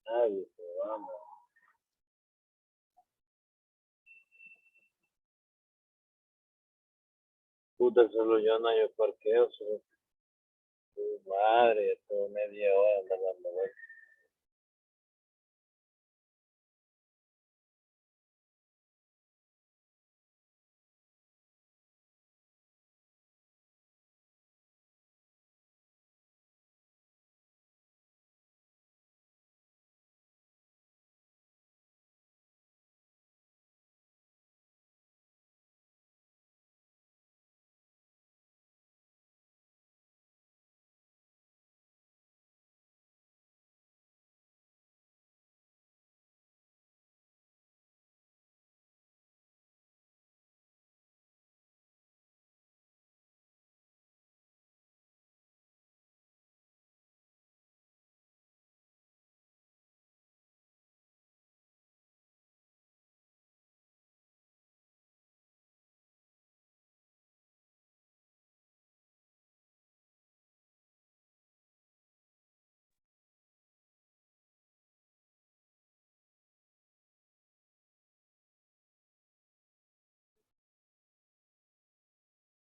Ay, vamos. Puta, solo yo no hay parqueo. Solo... Madre, todo media hora andar dando vueltas.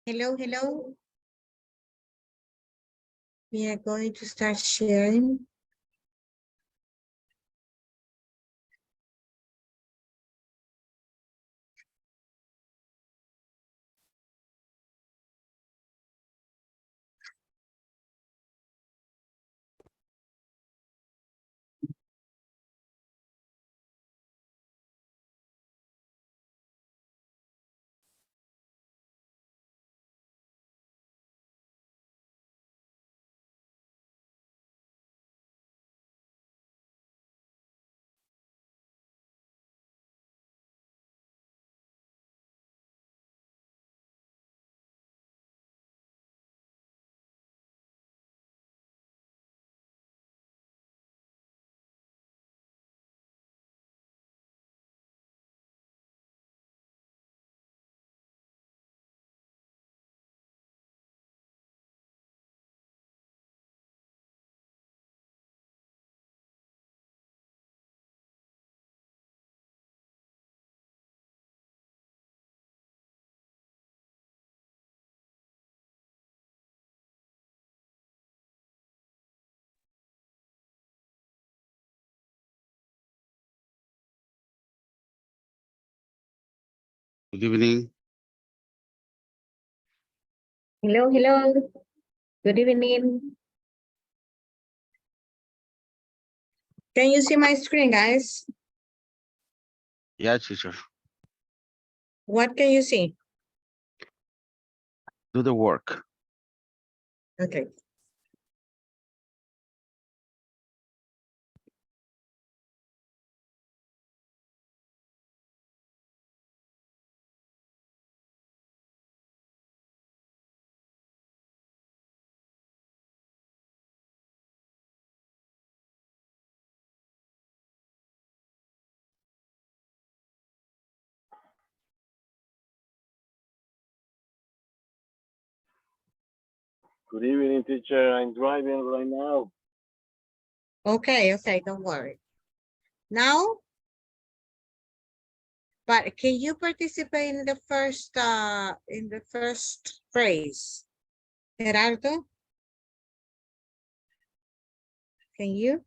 Hello, hello. We are going to start sharing. Good evening. Hello, hello. Good evening. Can you see my screen, guys? Yeah, teacher. What can you see? Do the work. Okay. Good evening, teacher. I'm driving right now. Okay, okay, don't worry. Now, But can you participate in the first phrase? Gerardo? Can you?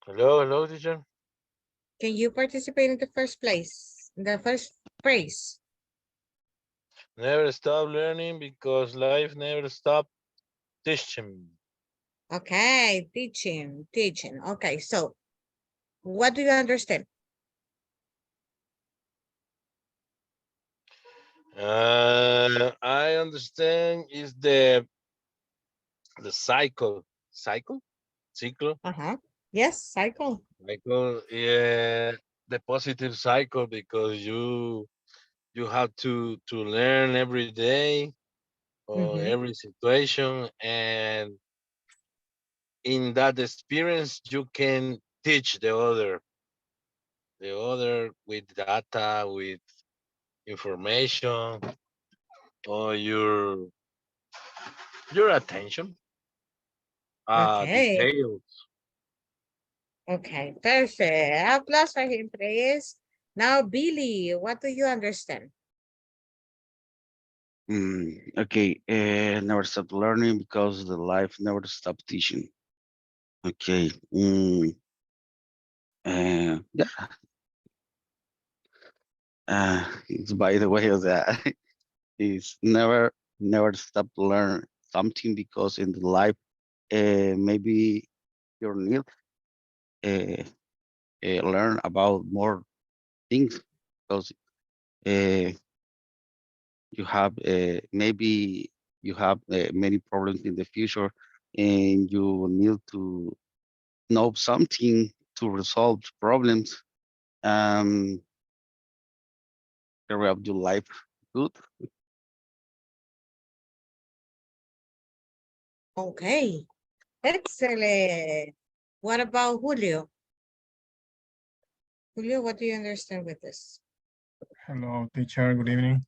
Hello, teacher. Can you participate in the first place? In the first phrase? Never stop learning because life never stop teaching. Okay, teaching. Okay, so what do you understand? I understand is the cycle, Uh-huh. Yes, cycle. yeah, the positive cycle because you have to learn every day or Mm-hmm. every situation, and in that experience you can teach the other with data, with information, or your attention, Okay. details. Okay, perfect. Applause for him, please. Now, Billy, what do you understand? Okay, never stop learning because the life never stop teaching. Okay. Yeah. It's by the way of that. Is never stop learn something because in the life, maybe you need uh, learn about more things because uh, you have maybe you have many problems in the future and you need to know something to resolve problems. Um, carry out your life good. Okay, excellent. What about Julio? Julio, what do you understand with this? Hello, teacher. Good evening.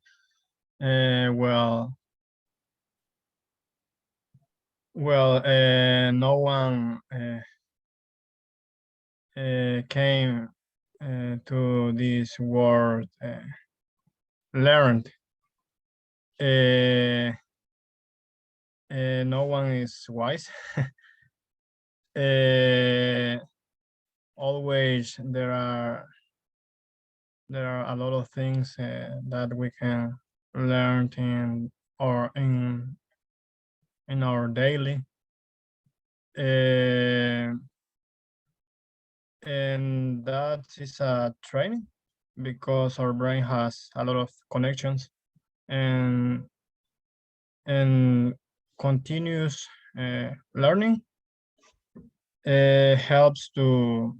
No one came to this world learned. No one is wise. Always there are a lot of things that we can learn in our daily. And that is a training because our brain has a lot of connections and continuous learning helps to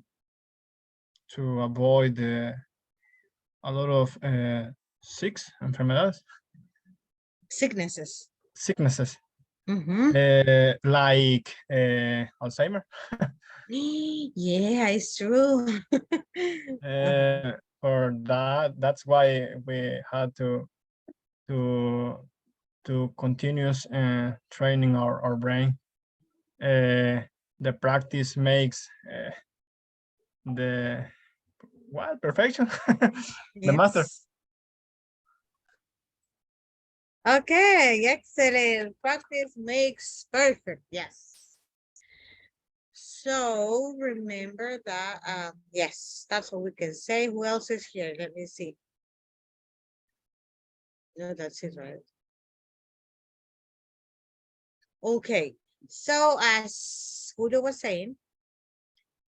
avoid a lot of enfermedades, sicknesses, Mm-hmm. like Alzheimer. Yeah, it's true. For that's why we had to continuous training our brain. The practice makes the perfection. The master. Yes. Okay, excellent. Practice makes perfect. Yes. So remember that, yes, that's what we can say. Who else is here? Let me see. No, that's it, right? Okay, so as Julio was saying,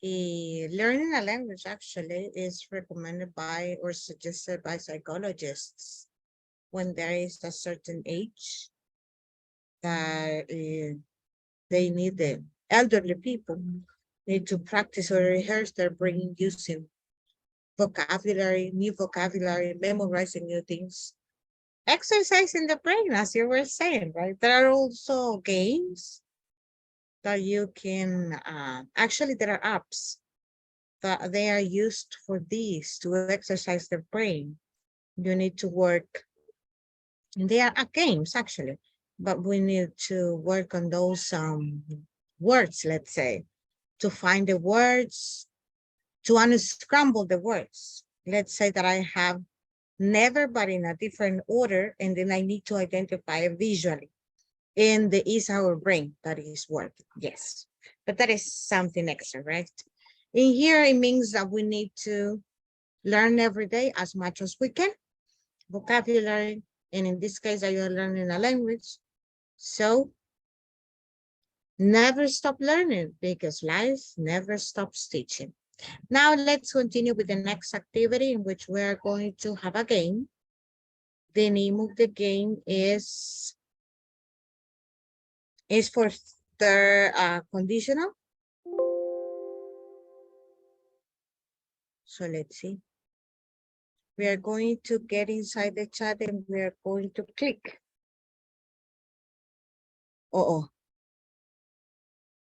learning a language actually is recommended by or suggested by psychologists when there is a certain age that they need, the elderly people need to practice or rehearse their brain using vocabulary, new vocabulary, memorizing new things, exercising the brain, as you were saying, right? There are also games that you can, actually, there are apps that they are used for this to exercise the brain. You need to work, they are games actually, but we need to work on those words, let's say, to find the words to unscramble the words. Let's say that I have never, but in a different order, and then I need to identify it visually. And is our brain that is working, yes. But that is something extra, right? In here, it means that we need to learn every day as much as we can, vocabulary, and in this case, you're learning a language. So never stop learning because life never stops teaching. Now let's continue with the next activity in which we are going to have a game. The name of the game is for third conditional. So let's see. We are going to get inside the chat and we are going to click. Oh,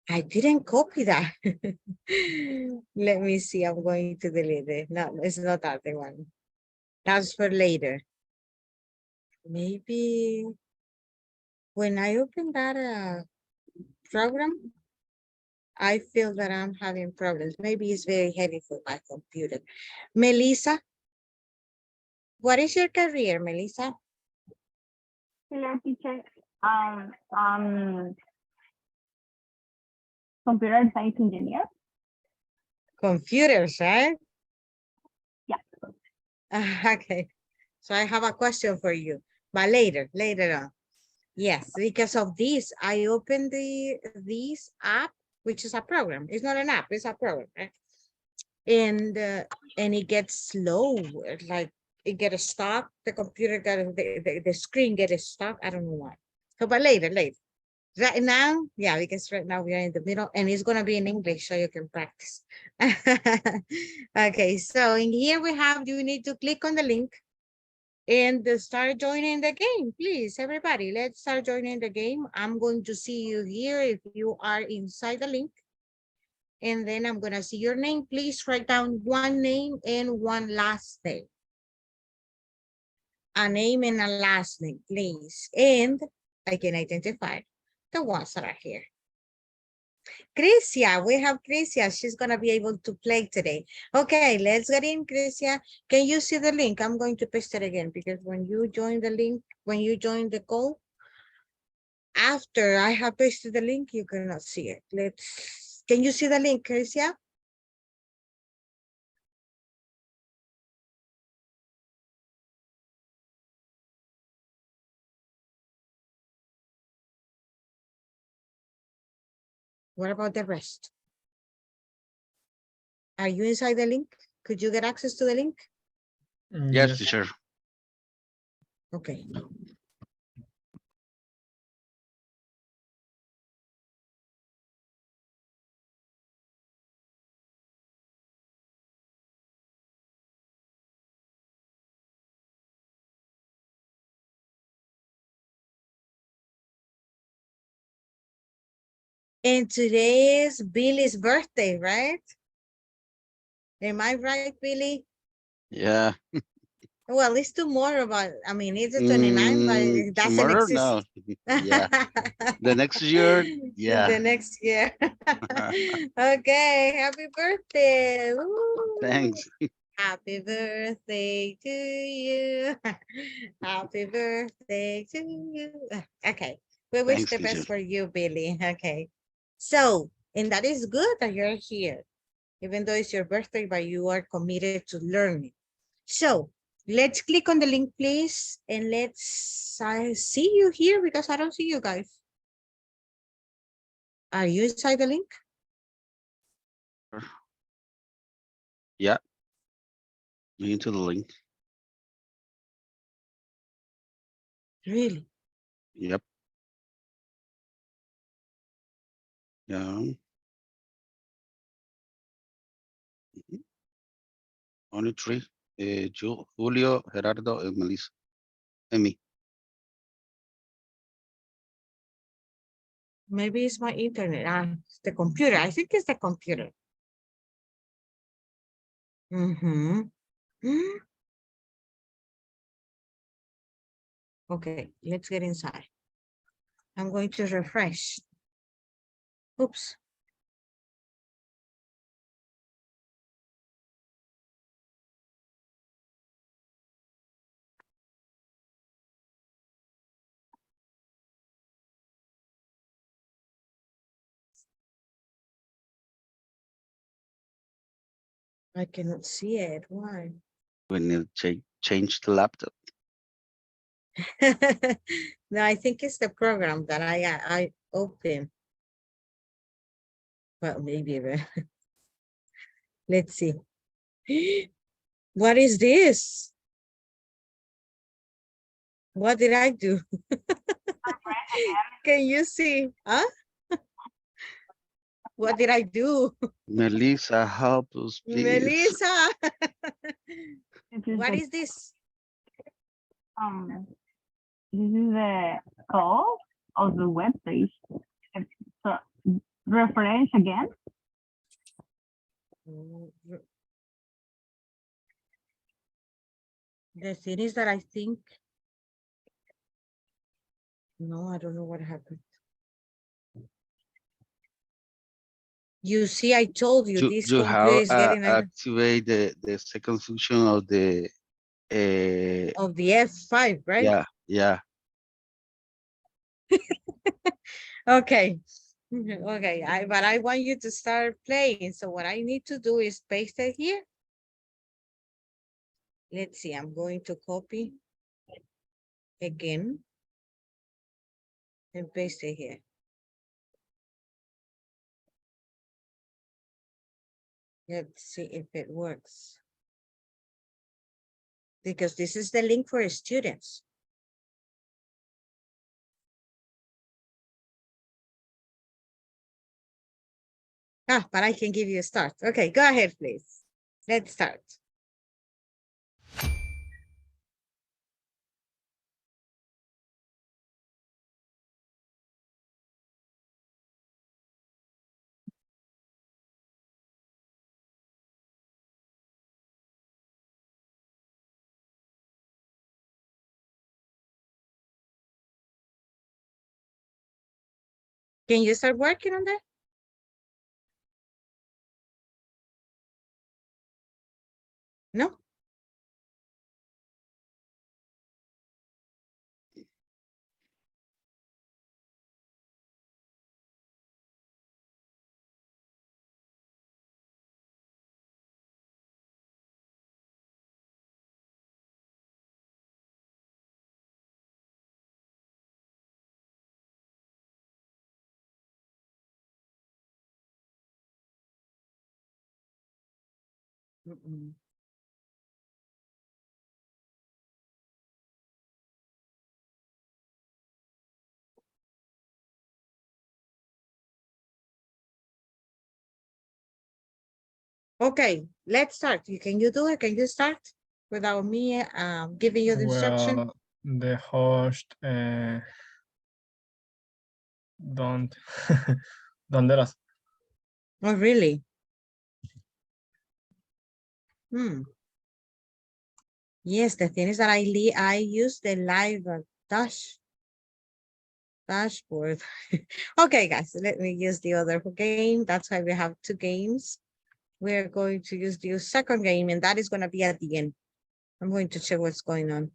I didn't copy that. Let me see. I'm going to delete it. No, it's not that the one. That's for later. Maybe when I open that program, I feel that I'm having problems. Maybe it's very heavy for my computer. Melissa, what is your career, Melissa? Hello, teacher. Computer science engineer. Computers, right? Yeah. Okay. So I have a question for you, but later on. Yes, because of this, I opened this app, which is a program. It's not an app, it's a program, right? And it gets slow, like it gets stuck. The computer got the screen gets stuck. I don't know why. So, but later. Right now, yeah, because right now we are in the middle, and it's gonna be in English, so you can practice. Okay, so in here we have. You need to click on the link and start joining the game, please, everybody. Let's start joining the game. I'm going to see you here if you are inside the link. And then I'm going to see your name. Please write down one name and one last name. A name and a last name, please. And I can identify the ones that are here. Crisia, we have Crisia. She's going to be able to play today. Okay, let's get in, Crisia. Can you see the link? I'm going to paste it again because when you join the link, when you join the call, after I have pasted the link, you cannot see it. Can you see the link, Crisia? What about the rest? Are you inside the link? Could you get access to the link? Yes, teacher. Okay. And today is Billy's birthday, right? Am I right, Billy? Yeah. Well, it's tomorrow, but I mean, it's the 29th, but it doesn't Tomorrow? exist. No. Yeah. The next year? Yeah. The next year. Okay, happy birthday. Woo. Thanks. Happy birthday to you. Happy birthday to you. Okay, we wish Thanks, the teacher. best for you, Billy. Okay, so, and that is good that you're here, even though it's your birthday, but you are committed to learning. So let's click on the link, please, and let's see you here because I don't see you guys. Are you inside the link? Yeah. Into the link. Really? Yep. Yeah. Only three. Julio, Gerardo, and Melissa. And me. Maybe it's my internet. It's the computer. I think it's the computer. Okay, let's get inside. I'm going to refresh. Oops. I cannot see it. Why? We need to change the laptop. No, I think it's the program that I open. Well, maybe. Let's see. What is this? What did I do? Can you see? Huh? What did I do? Melissa, help us, please. Melissa. This is What the, is this? this is the call of the web page. So reference again. The thing is that I think. No, I don't know what happened. You see, I told you this You computer have is getting activate the second function of the of the F5, right? yeah. Okay. Okay, but I want you to start playing. So what I need to do is paste it here. Let's see, I'm going to copy again and paste it here. Let's see if it works. Because this is the link for students. But I can give you a start. Okay, go ahead, please. Let's start. Can you start working on that? No? Mm-mm. Okay, let's start. Can you do it? Can you start without me giving you the instruction? Well, the host don't don't let us. Oh, really? Yes, the thing is that I use the live dashboard. Okay, guys, let me use the other game. That's why we have two games. We're going to use the second game, and that is going to be at the end. I'm going to check what's going on.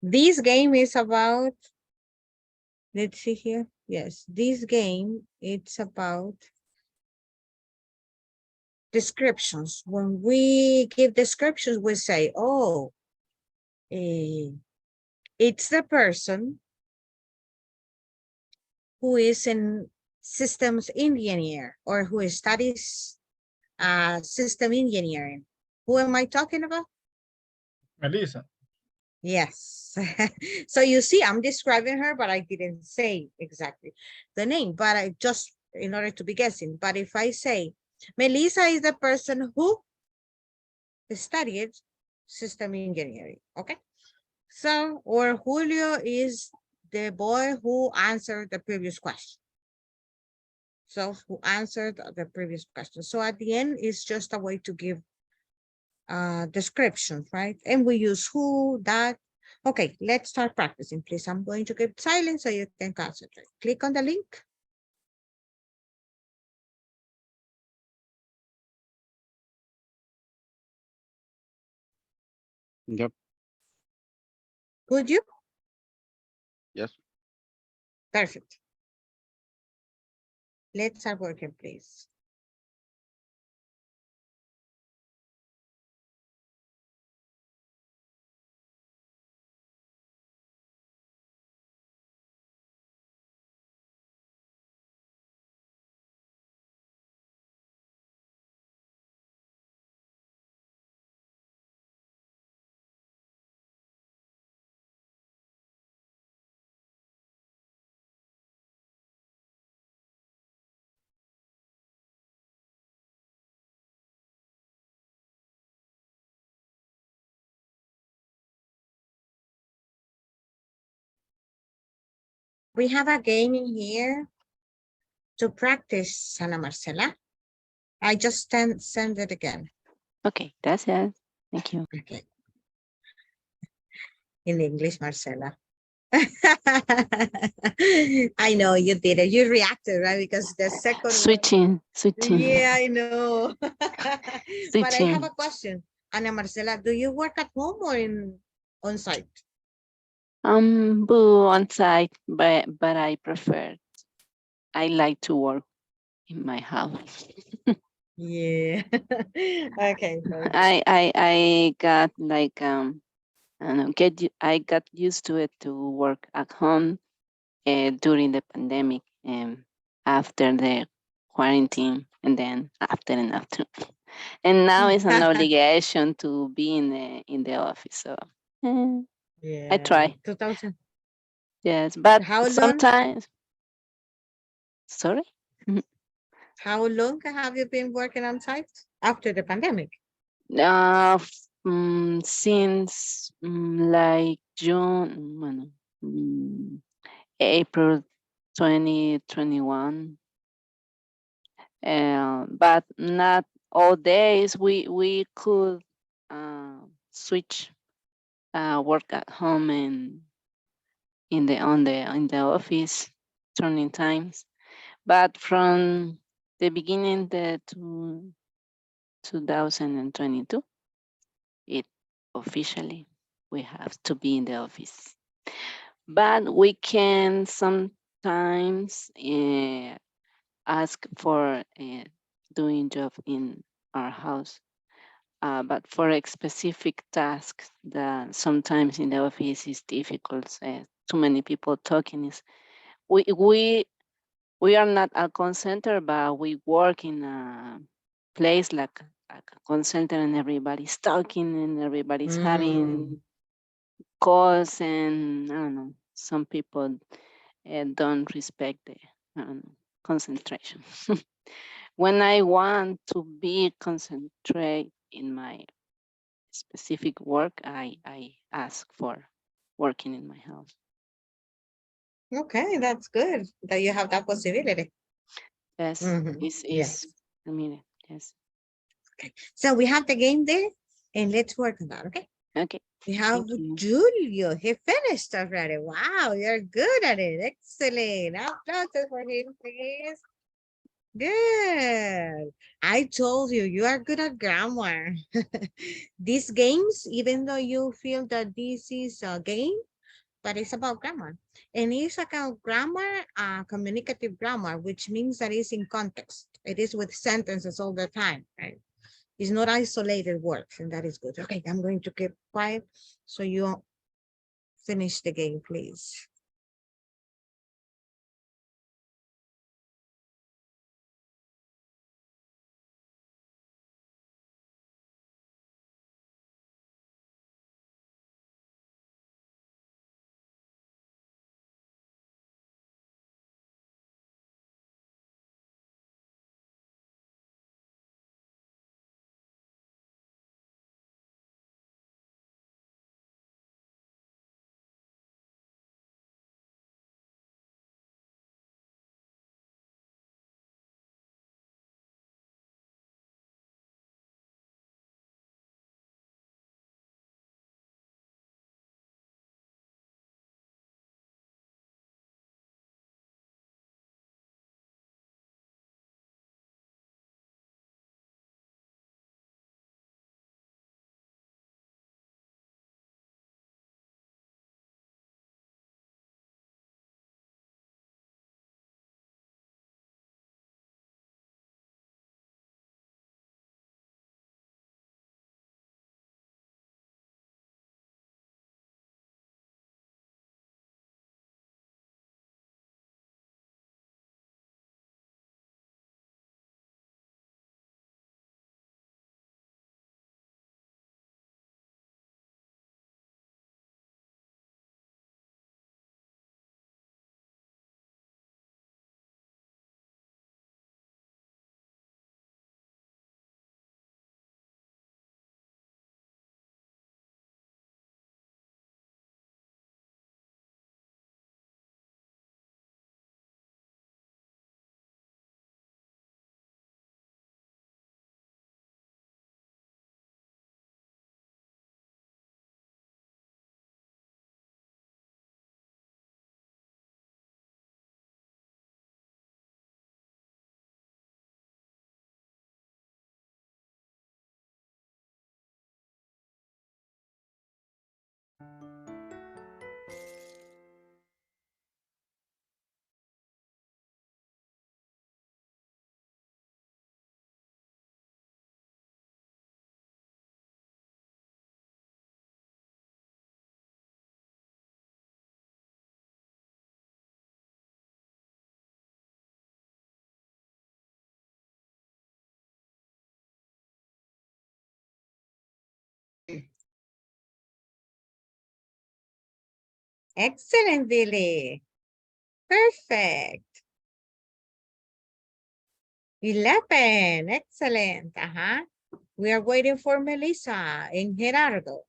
This game is about, let's see here. Yes, this game, it's about descriptions. When we give descriptions, we say, oh, it's the person who is in systems engineer or who studies system engineering. Who am I talking about? Melissa. Yes. So you see, I'm describing her, but I didn't say exactly the name, but I just, in order to be guessing. But if I say, Melissa is the person who studied system engineering, okay? So, or Julio is the boy who answered the previous question. So who answered the previous question. So at the end, it's just a way to give descriptions, right? And we use who, that. Okay, let's start practicing, please. I'm going to keep silent so you can concentrate. Click on the link. Yep. Would you? Yes. Perfect. Let's start working, please. We have a game in here to practice, Ana Marcela. I just send it again. Okay, gracias. Thank you. Okay. In English, Marcela. I know you did it. You reacted, right? Because the second Switching. one. Yeah, I know. But I have Switching. a question. Ana Marcela, do you work at home or on site? Boo on site, but I like to work in my house. Yeah. Okay. I got like I don't know, I got used to it to work at home during the pandemic and after the quarantine and then after and after. And now it's an obligation to be in the office. So Yeah. I try. 2000. Yes, but How long? sometimes. Sorry. How long have you been working on site after the pandemic? Since like June, bueno, April 2021. But not all days. We could switch work at home and in the office turning times. But from the beginning to 2022, it officially we have to be in the office. But we can sometimes ask for doing job in our house. But for a specific task that sometimes in the office is difficult, too many people talking is we are not a call center, but we work in a place like a call center and everybody's talking and everybody's having calls and I don't know, some people don't respect the concentration. When I want to be concentrate in my specific work, I ask for working in my house. Okay, that's good that you have that possibility. Yes, Yes. is I mean, yes. Okay, so we have the game there, and let's work on that. Okay. Okay. We have Thank you. Julio. He finished already. Wow, you're good at it. Excellent. Applause for him, please. Good. I told you, you are good at grammar. These games, even though you feel that this is a game, but it's about grammar. And it's about grammar, communicative grammar, which means that it's in context. It is with sentences all the time, right? It's not isolated words, and that is good. Okay, I'm going to keep quiet so you finish the game, please. Excellent, Billy. Perfect. 11. Excellent. We are waiting for Melissa and Gerardo.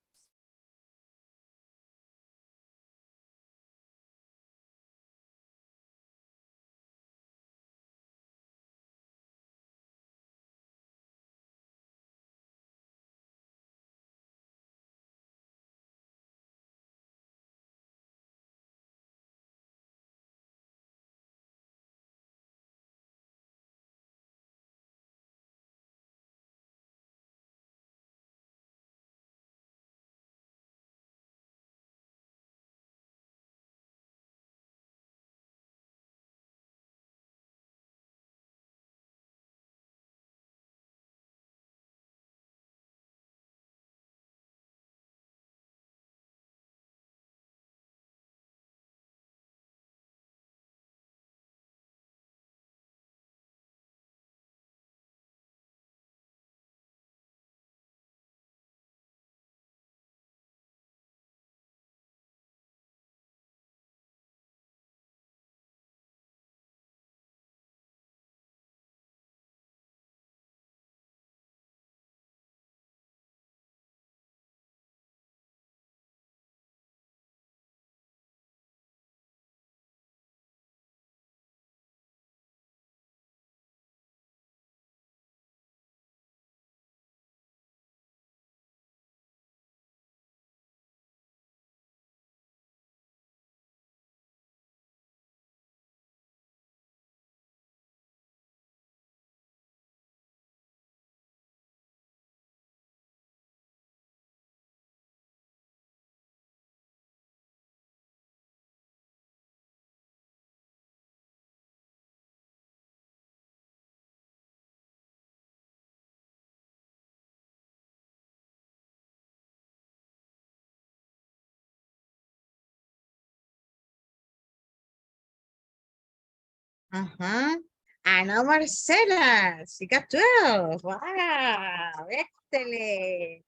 Ana Marcela, she got 12. Wow, excellent.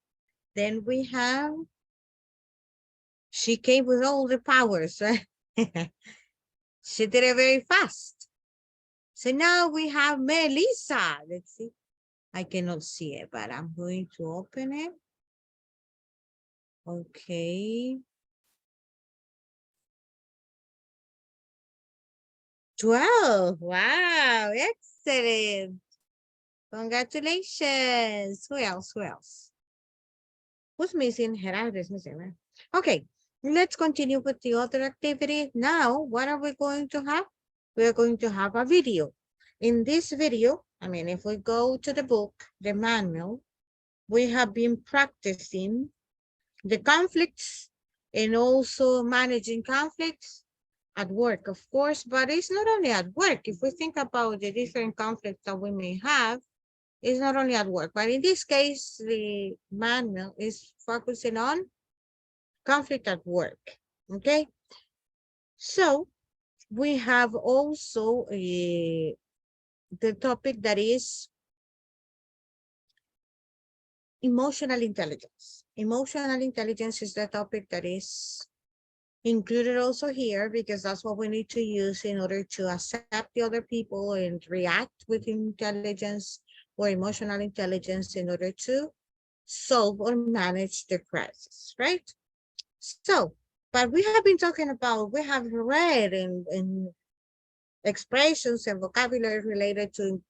Then we have, she came with all the powers, right? She did it very fast. So now we have Melissa. Let's see. I cannot see it, but I'm going to open it. Okay. 12. Wow, excellent. Congratulations. Who else? Who else? Who's missing? Gerardo is missing, right? Okay, let's continue with the other activity. Now, what are we going to have? We're going to have a video. In this video, I mean, if we go to the book, the manual, we have been practicing the conflicts and also managing conflicts at work, of course, but it's not only at work. If we think about the different conflicts that we may have, it's not only at work, but in this case, the manual is focusing on conflict at work, okay? So we have also the topic that is emotional intelligence. Emotional intelligence is the topic that is included also here because that's what we need to use in order to accept the other people and react with intelligence or emotional intelligence in order to solve or manage the crisis, right? So, but we have been talking about, we have read in expressions and vocabulary related to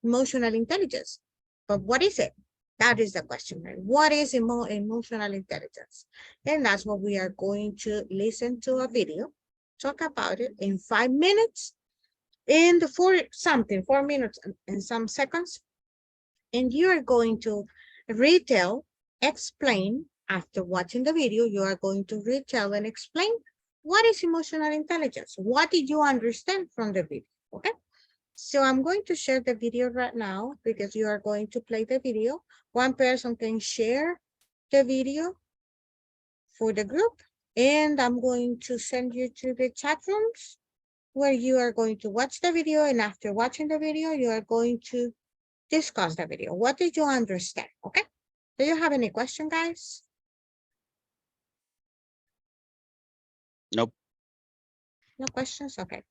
emotional intelligence. But what is it? That is the question, right? What is emotional intelligence? And that's what we are going to listen to a video, talk about it in 5 minutes, in the 4 minutes and some seconds. And you are going to retell, explain, after watching the video, you are going to retell and explain what is emotional intelligence? What did you understand from the video? Okay. So I'm going to share the video right now because you are going to play the video. One person can share the video for the group, and I'm going to send you to the chat rooms where you are going to watch the video, and after watching the video, you are going to discuss the video. What did you understand? Okay. Do you have any question, guys? Nope. No questions? Okay.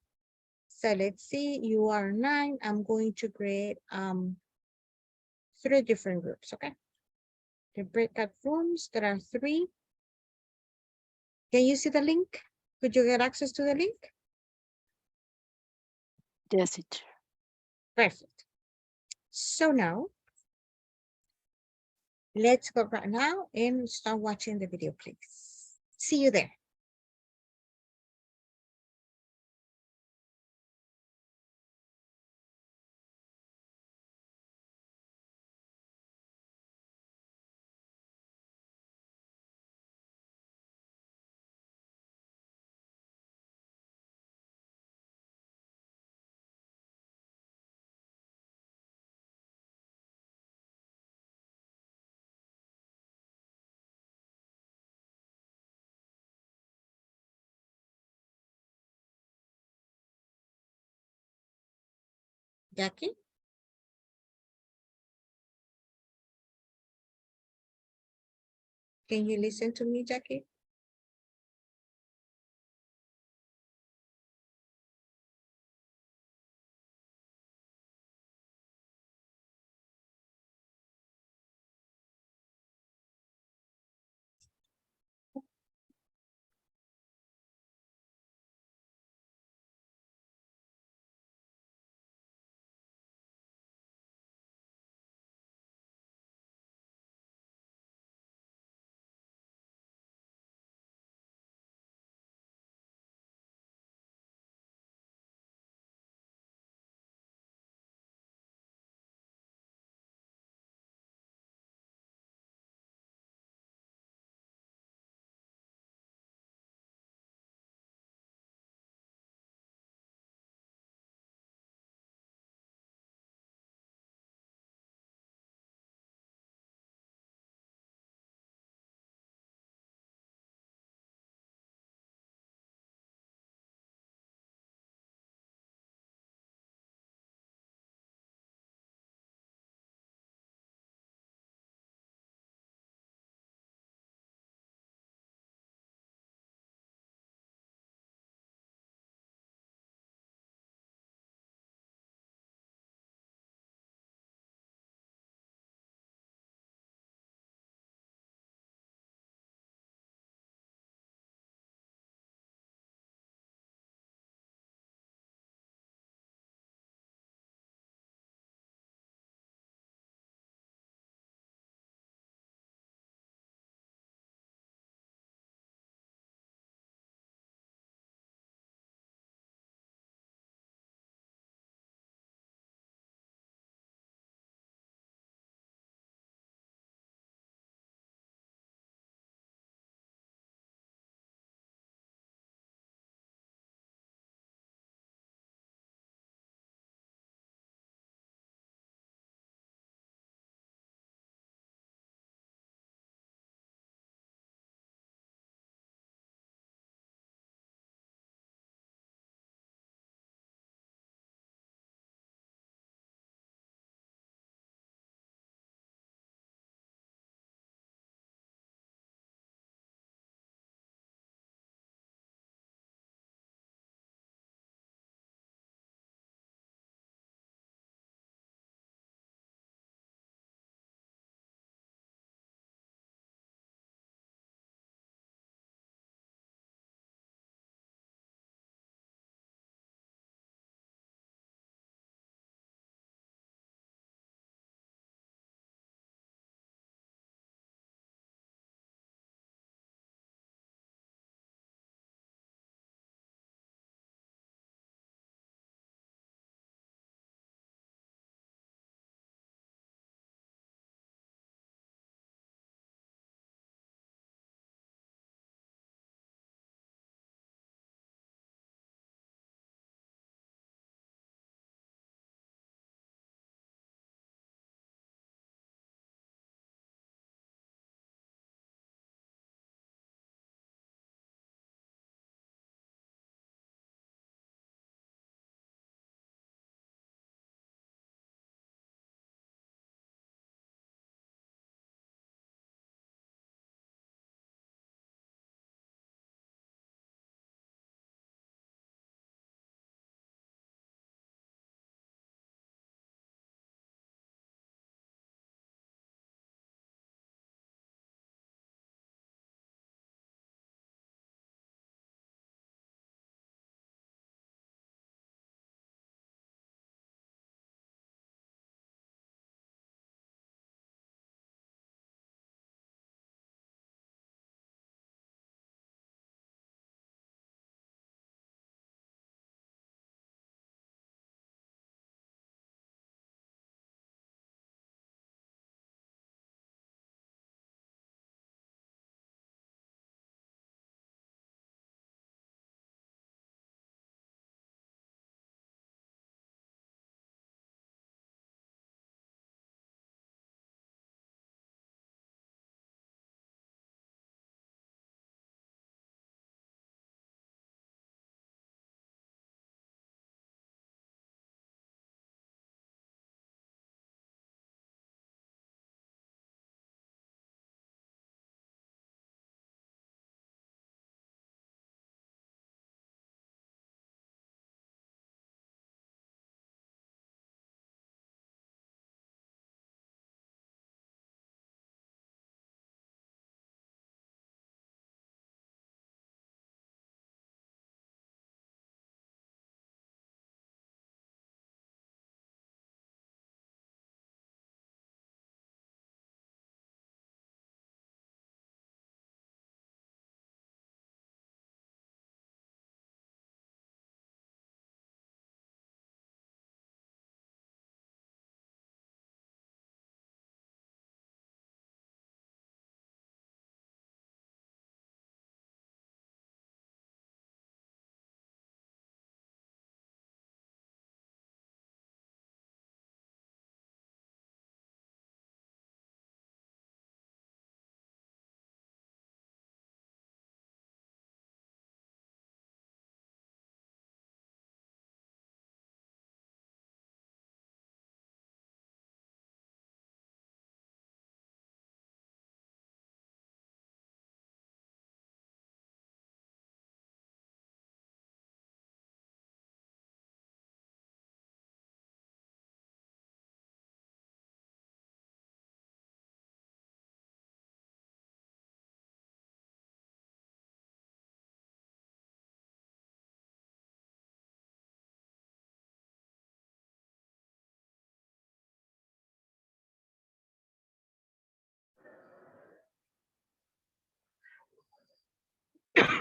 So let's see, you are 9. I'm going to create 3 different groups, okay? The breakout rooms, there are 3. Can you see the link? Could you get access to the link? Yes, teacher. Perfect. So now, let's go right now and start watching the video, please. See you there. Jackie? Can you listen to me, Jackie?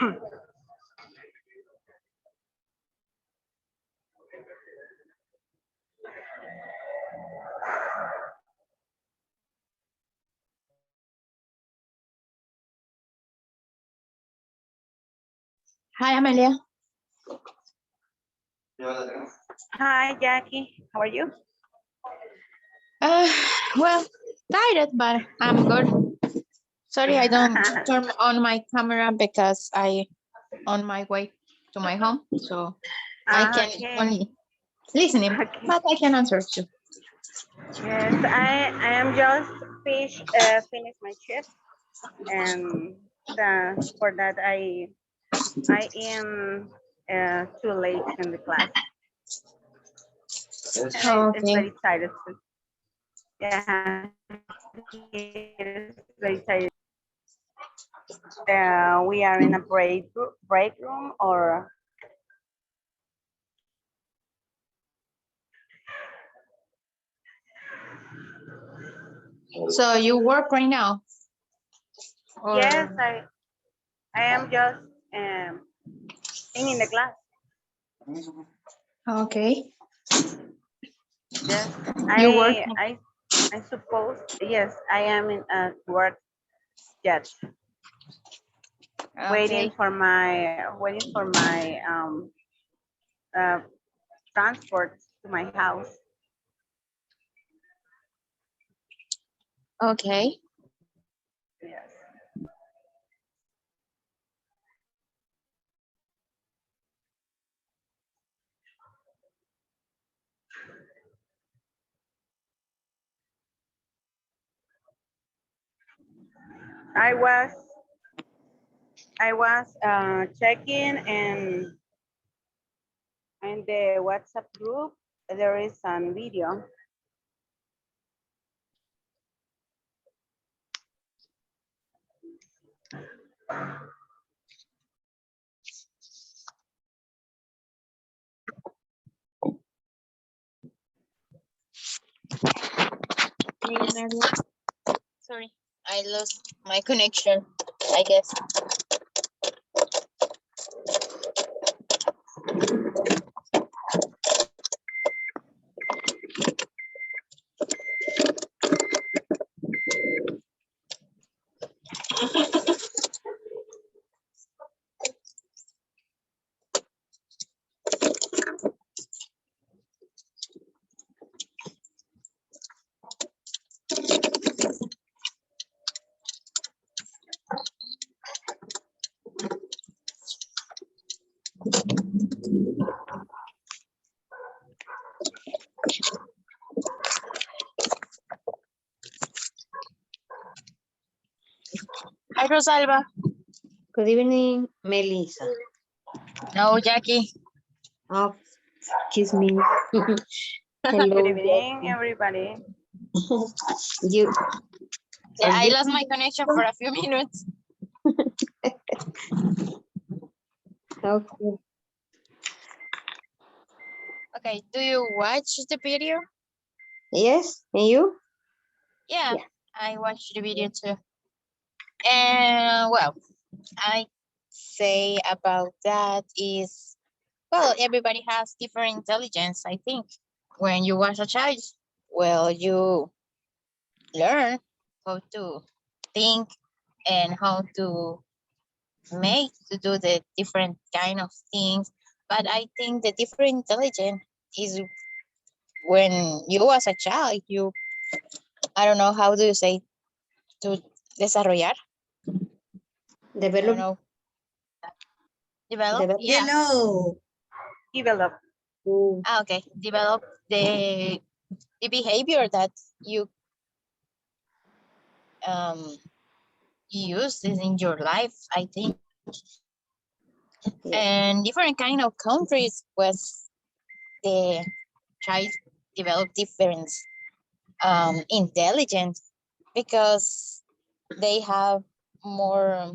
Hi, Amelia. Hi, Jackie. How are you? Well, tired, but I'm good. Sorry, I don't turn on my camera because I on my way to my home, so I can Okay. only listening, Okay. but I can answer too. Yes, I am just finish my shift, and for that I am too late in the class, and it's Okay. very tired. Yeah, it's very tired. We are in a break room, or So you work right now? Or... yes, I am just in the class. Okay. Yes, You work? I suppose, yes, I am in work yet, waiting Okay. for my uh, transport to my house. Okay. Yes. I was checking, and in the WhatsApp group there is a video. Sorry, I lost my connection, I guess. Hi, Rosalba. Good evening, Melissa. No, Jackie. Oh, excuse me. Good Hello, evening, everybody. you. Yeah, Are I you? lost my connection for a few minutes. Okay. Okay, do you watch the video? Yes, and you? Yeah, Yeah. I watched the video too. And well, I say about that is, well, everybody has different intelligence, I think. When you watch a child, well, you learn how to think and how to make to do the different kind of things. But I think the different intelligence is when you as a child, you, I don't know, how do you say, to desarrollar? I don't Develop. know. Develop? Develop. Yeah. Hello. Develop. Okay. Develop the behavior that you use in your life, I think. Yeah. And different kind of countries with the child develop different intelligence because they have more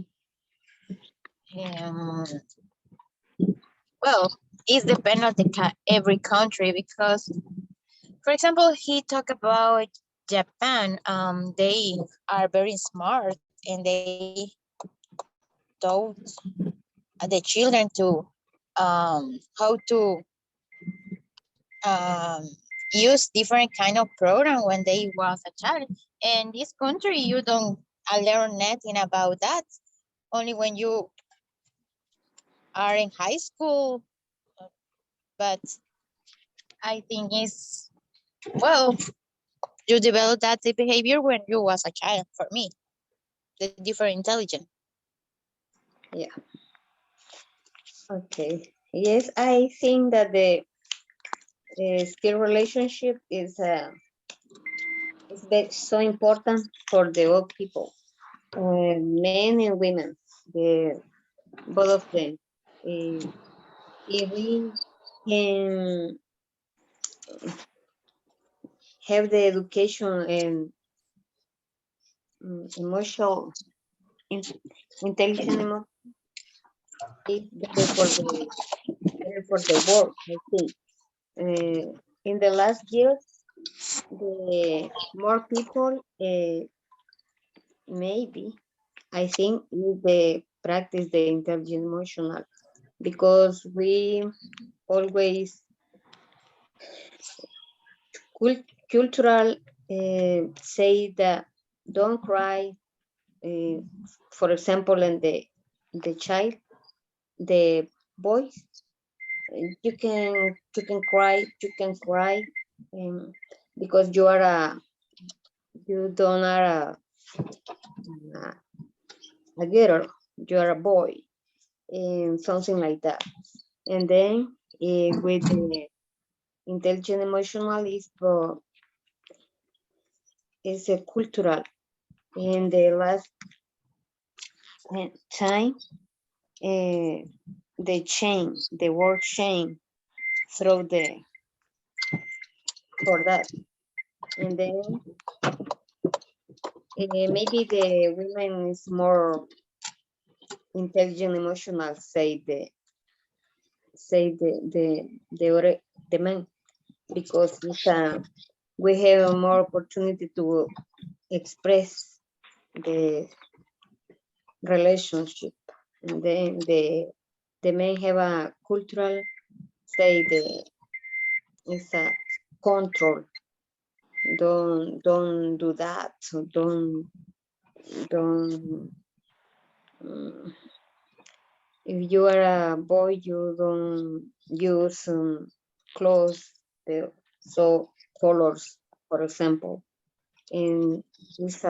well, it's depend on the every country because, for example, he talked about Japan. They are very smart and they don't the children to how to use different kind of program when they was a child. In this country, you don't learn nothing about that. Only when you are in high school. But I think it's, well, you develop that behavior when you was a child. For me, the different intelligence. Yeah. Okay. Yes, I think that the skill relationship is so important for the old people, men and women, the both of them. If we can have the education and emotional intelligence, it's better for the world, I think. In the last years, the more people, maybe, I think, is the practice the intelligent emotional, because we always cultural say that don't cry. For example, in the child, the boys, you can cry, um, because you don't are a girl, you are a boy, and something like that. And then with the intelligent emotional is a cultural. In the last time, the word shame through for that. And then maybe the women is more intelligent emotional, the men, because we have more opportunity to express the relationship, and then the men have a cultural it's a control. Don't do that. So don't if you are a boy, you don't use clothes, so colors, for example. And it's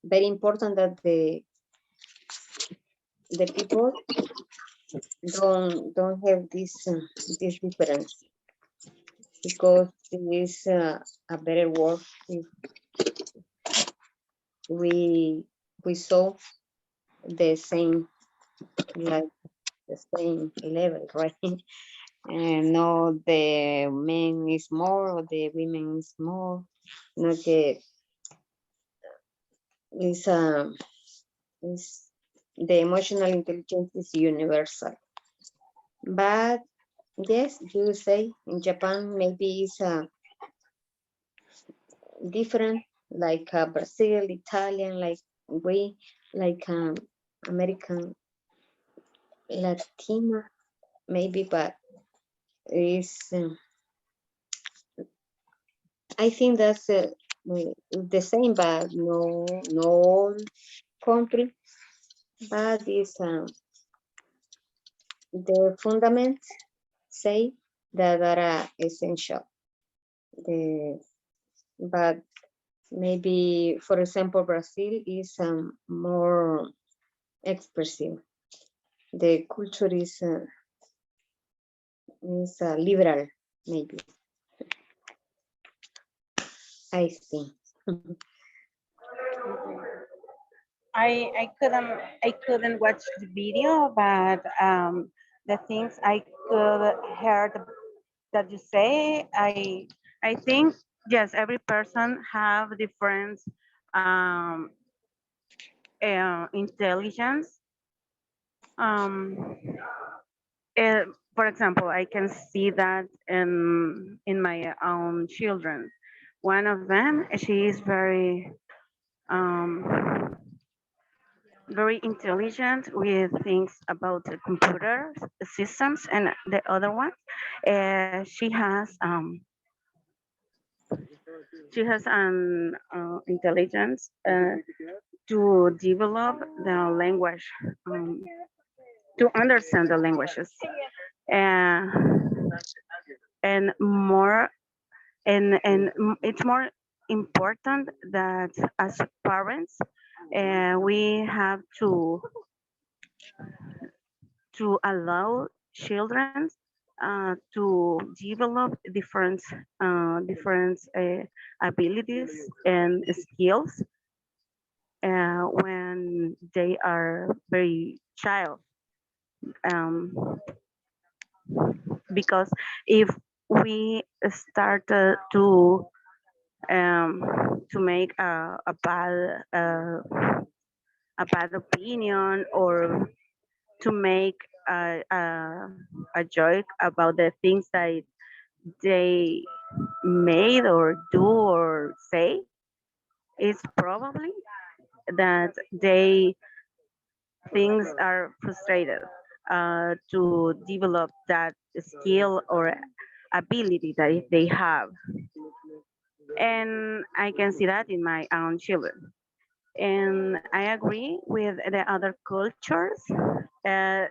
very important that the people don't have this difference, because it is a better world if we saw the same, like the same level, right? And no, the men is more or the women is more. No, is is the emotional intelligence is universal. But yes, you say in Japan maybe it's different, like Brazil, Italian, like we, like American, Latina, maybe, but it's I think that's the same, but no all country, but it's the fundaments say that are essential. But maybe, for example, Brazil is more expressive. The culture is liberal, maybe. I think. I couldn't watch the video, but the things I could heard that you say, I think yes, every person have different um, intelligence. Um, for example, I can see that in my own children. One of them, she is very very intelligent with things about the computer systems, and the other one, she has an intelligence to develop the language, to understand the languages, uh, and more and it's more important that as parents we have to allow children to develop different abilities and skills when they are very child, um, because if we start to make a bad opinion, or to make a joke about the things that they made or do or say, it's probably that they things are frustrated to develop that skill or ability that they have. And I can see that in my own children. And I agree with the other cultures. Uh,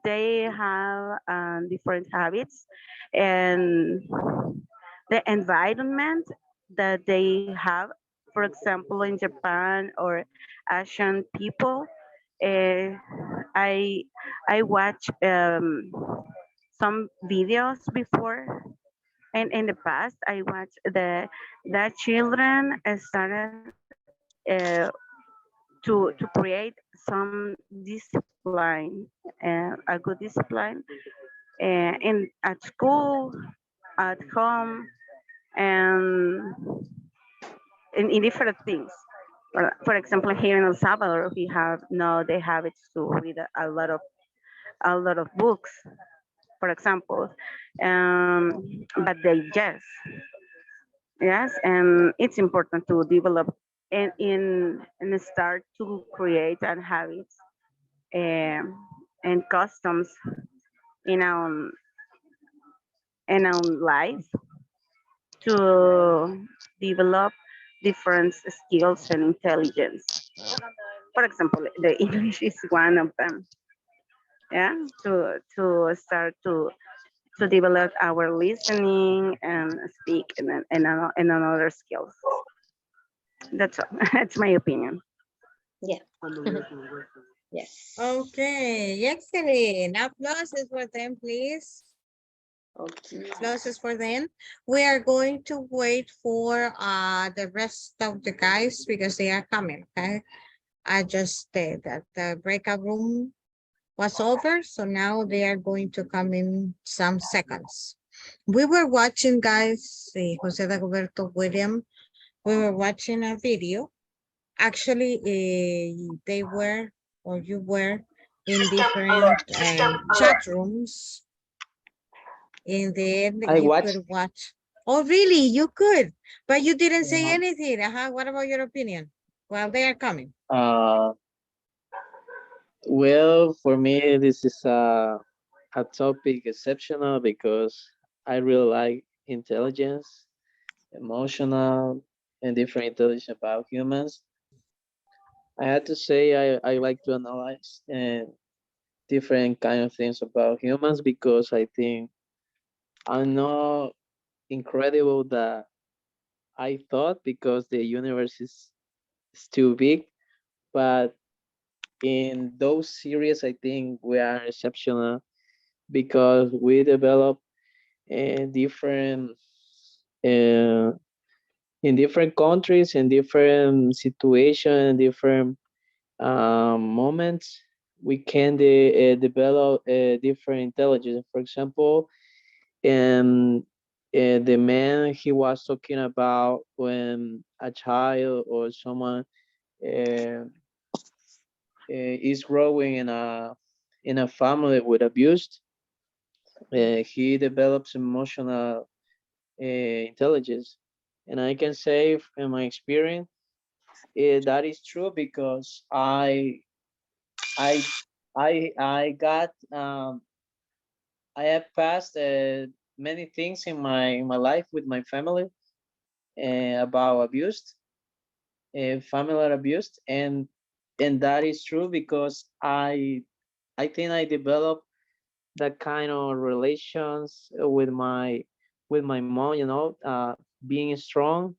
they have different habits, and the environment that they have. For example, in Japan or Asian people, uh, I I watch some videos before, and in the past I watched the children started to create some discipline, a good discipline, in at school, at home, and in different things. For example, here in El Salvador, we have now the habits to read a lot of books, for example, but they yes, and it's important to develop and start to create and habits and customs in our life to develop different skills and intelligence. For example, the English is one of them. Yeah, to start to develop our listening and speak and another skills. That's all. That's my opinion. Yeah. Yes. Okay, excellent. Applauses for them, please. Okay. Applauses for them. We are going to wait for the rest of the guys because they are coming. Okay, I just said that the breakout room was over, so now they are going to come in some seconds. We were watching, guys, Jose Dagoberto, William, we were watching a video. Actually, they were, or you were, in different chat rooms, and then I you watched. could watch. Oh, really? You could, but you didn't say uh, anything. What about your opinion? Well, they are coming. uh, well, for me, this is a topic exceptional because I really like intelligence, emotional, and different intelligence about humans. I had to say I like to analyze different kind of things about humans because I think I'm not incredible that I thought because the universe is too big, but in those series, I think we are exceptional because we develop different uh, in different countries, in different situations, different moments. We can develop different intelligence. For example, um, the man he was talking about when a child or someone uh, is growing in a family with abuse, he develops emotional intelligence. And I can say in my experience, that is true because I I got I have passed many things in my life with my family about abuse, family abuse, and that is true because I think I developed that kind of relations with my mom, you know, being strong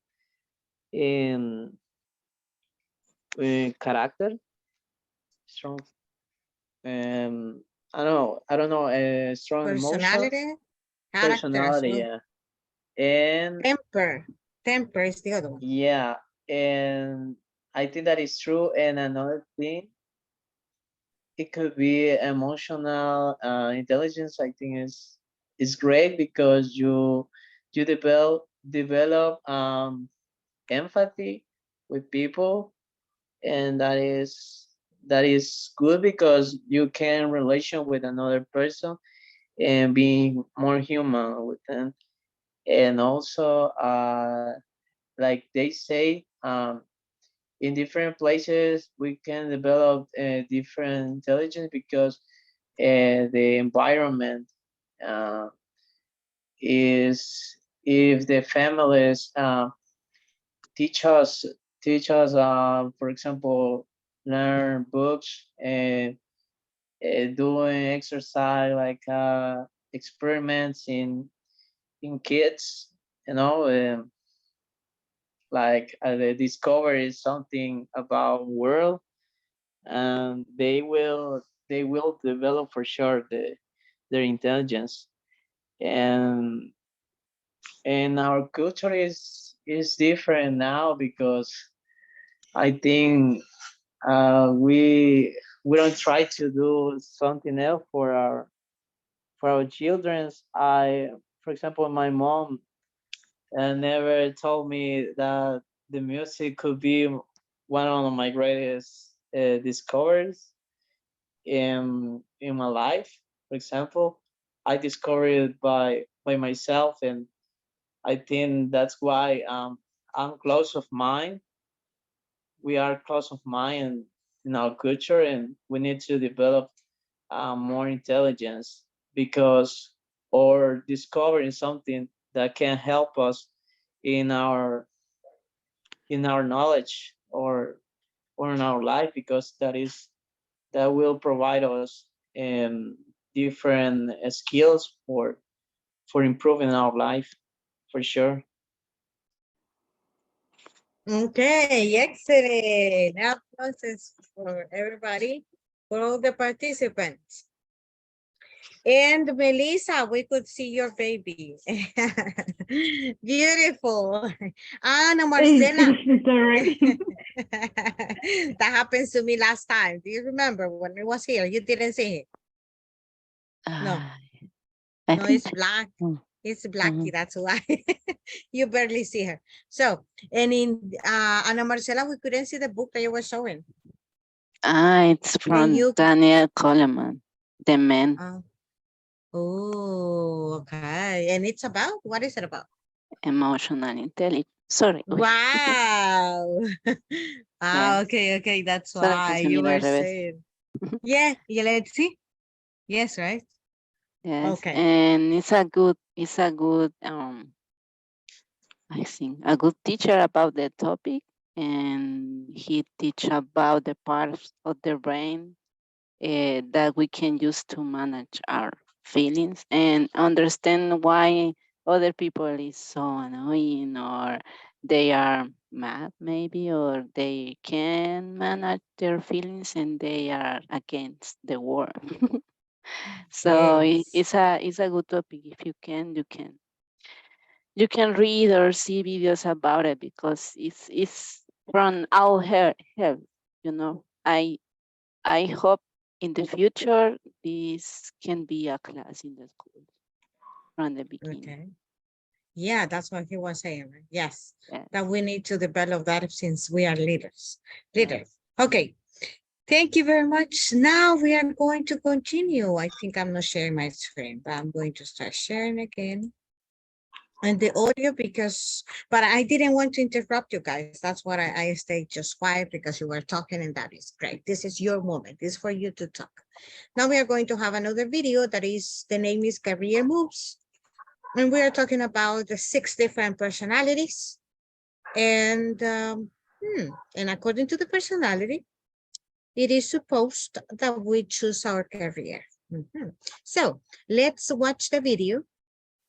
in character, strong, I don't know, strong emotions, Personality, character as personality, well. yeah, and Temper is the other one. yeah, and I think that is true. And another thing, it could be emotional intelligence. I think is great because you develop empathy with people, and that is good because you can relation with another person and being more human with them. And also, like they say, in different places we can develop different intelligence because the environment uh, is if the families teach us for example learn books and doing exercise like experiments in kids, you know, like they discover something about world, and they will develop for sure their intelligence. and and our culture is different now because I think we don't try to do something else for our childrens. I, for example, my mom never told me that the music could be one of my greatest discoveries in my life. For example, I discovered it by myself, and I think that's why I'm close of mind. We are close of mind in our culture, and we need to develop more intelligence because or discovering something that can help us in our knowledge or in our life because that will provide us different skills for improving our life for sure. Okay, excellent. Applauses for everybody, for all the participants. And Melissa, we could see your baby. Beautiful. Ana Marcela. Sorry. That happens to me last time. Do you remember when it was here? You didn't see it. No, I no, think it's black. so. It's Blackie, that's why you barely see her. So, and in Ana Marcela, we couldn't see the book that you were showing. It's from you- Daniel Coleman, The Man. Oh, okay. And it's about, what is it about? Emotional Intelligence. Sorry. Wow. Yes. Okay. That's Solo que why se you mira were al revés. saying. Yeah, let's see. Yes, right? Yes, Okay. and it's a good I think a good teacher about the topic, and he teach about the parts of the brain that we can use to manage our feelings and understand why other people is so annoying or they are mad maybe or they can manage their feelings and they are against the war. So Yes. it's a good topic. If you can read or see videos about it because it's from our help. You know, I hope in the future this can be a class in the school from the beginning. Okay. Yeah, that's what he was saying, right? Yes. Yes. That we need to develop that since we are leaders. Yes. Okay. Thank you very much. Now we are going to continue. I think I'm not sharing my screen, but I'm going to start sharing again. And the audio because, but I didn't want to interrupt you guys. That's what I stayed just quiet because you were talking and that is great. This is your moment. This is for you to talk. Now we are going to have another video that is, the name is Career Moves. And we are talking about the 6 different personalities. And, and according to the personality, it is supposed that we choose our career. So let's watch the video.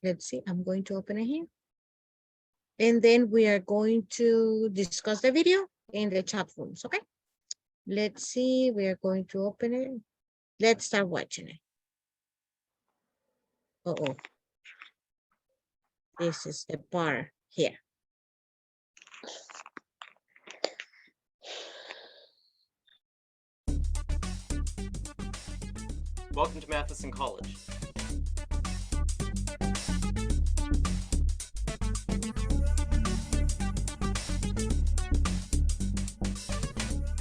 Let's see, I'm going to open it here. And then we are going to discuss the video in the chat rooms, okay? Let's see, we are going to open it. Let's start watching it. Uh-oh. This is the part here. Welcome to Matheson College.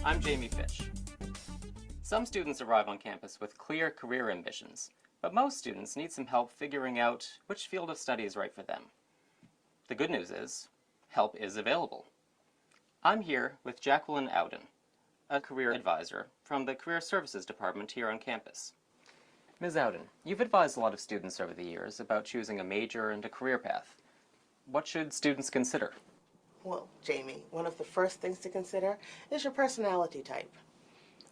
I'm Jamie Fish. Some students arrive on campus with clear career ambitions, but most students need some help figuring out which field of study is right for them. The good news is, help is available. I'm here with Jacqueline Ouden, a career advisor from the Career Services Department here on campus. Ms. Ouden, you've advised a lot of students over the years about choosing a major and a career path. What should students consider? Well, Jamie, one of the first things to consider is your personality type.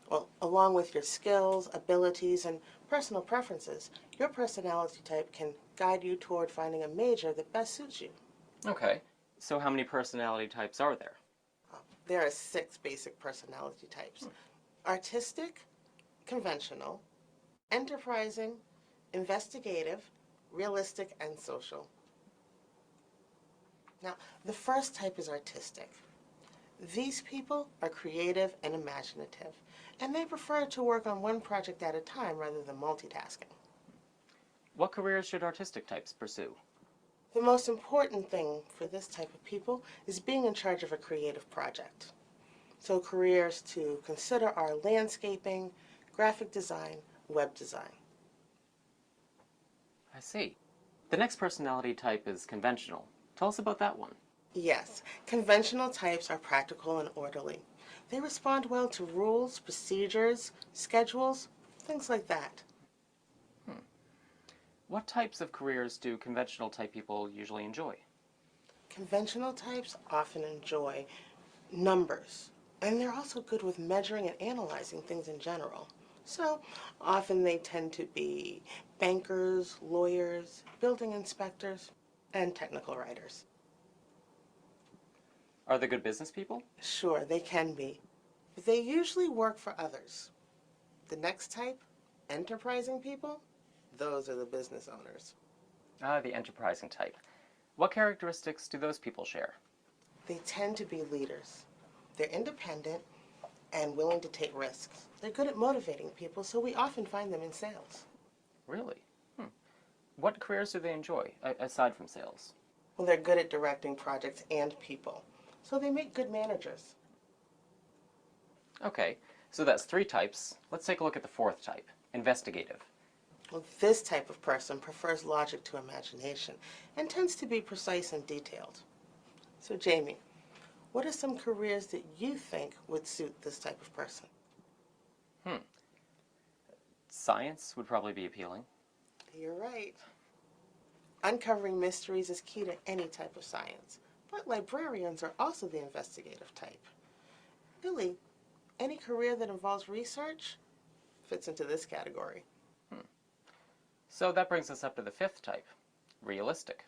Well, along with your skills, abilities, and personal preferences, your personality type can guide you toward finding a major that best suits you. Okay, so how many personality types are there? There are 6 basic personality types. Artistic, conventional, enterprising, investigative, realistic, and social. Now, the first type is artistic. These people are creative and imaginative, and they prefer to work on one project at a time rather than multitasking. What careers should artistic types pursue? The most important thing for this type of people is being in charge of a creative project. So careers to consider are landscaping, graphic design, web design. I see. The next personality type is conventional. Tell us about that one. Yes, conventional types are practical and orderly. They respond well to rules, procedures, schedules, things like that. What types of careers do conventional type people usually enjoy? Conventional types often enjoy numbers, and they're also good with measuring and analyzing things in general. So often they tend to be bankers, lawyers, building inspectors, and technical writers. Are they good business people? Sure, they can be. But they usually work for others. The next type, enterprising people, those are the business owners. Ah, the enterprising type. What characteristics do those people share? They tend to be leaders. They're independent and willing to take risks. They're good at motivating people, so we often find them in sales. Really? What careers do they enjoy, aside from sales? Well, they're good at directing projects and people, so they make good managers. Okay, so that's 3 types. Let's take a look at the 4th type, investigative. Well, this type of person prefers logic to imagination and tends to be precise and detailed. So, Jamie, what are some careers that you think would suit this type of person? Science would probably be appealing. You're right. Uncovering mysteries is key to any type of science, but librarians are also the investigative type. Really, any career that involves research fits into this category. So that brings us up to the 5th type, realistic.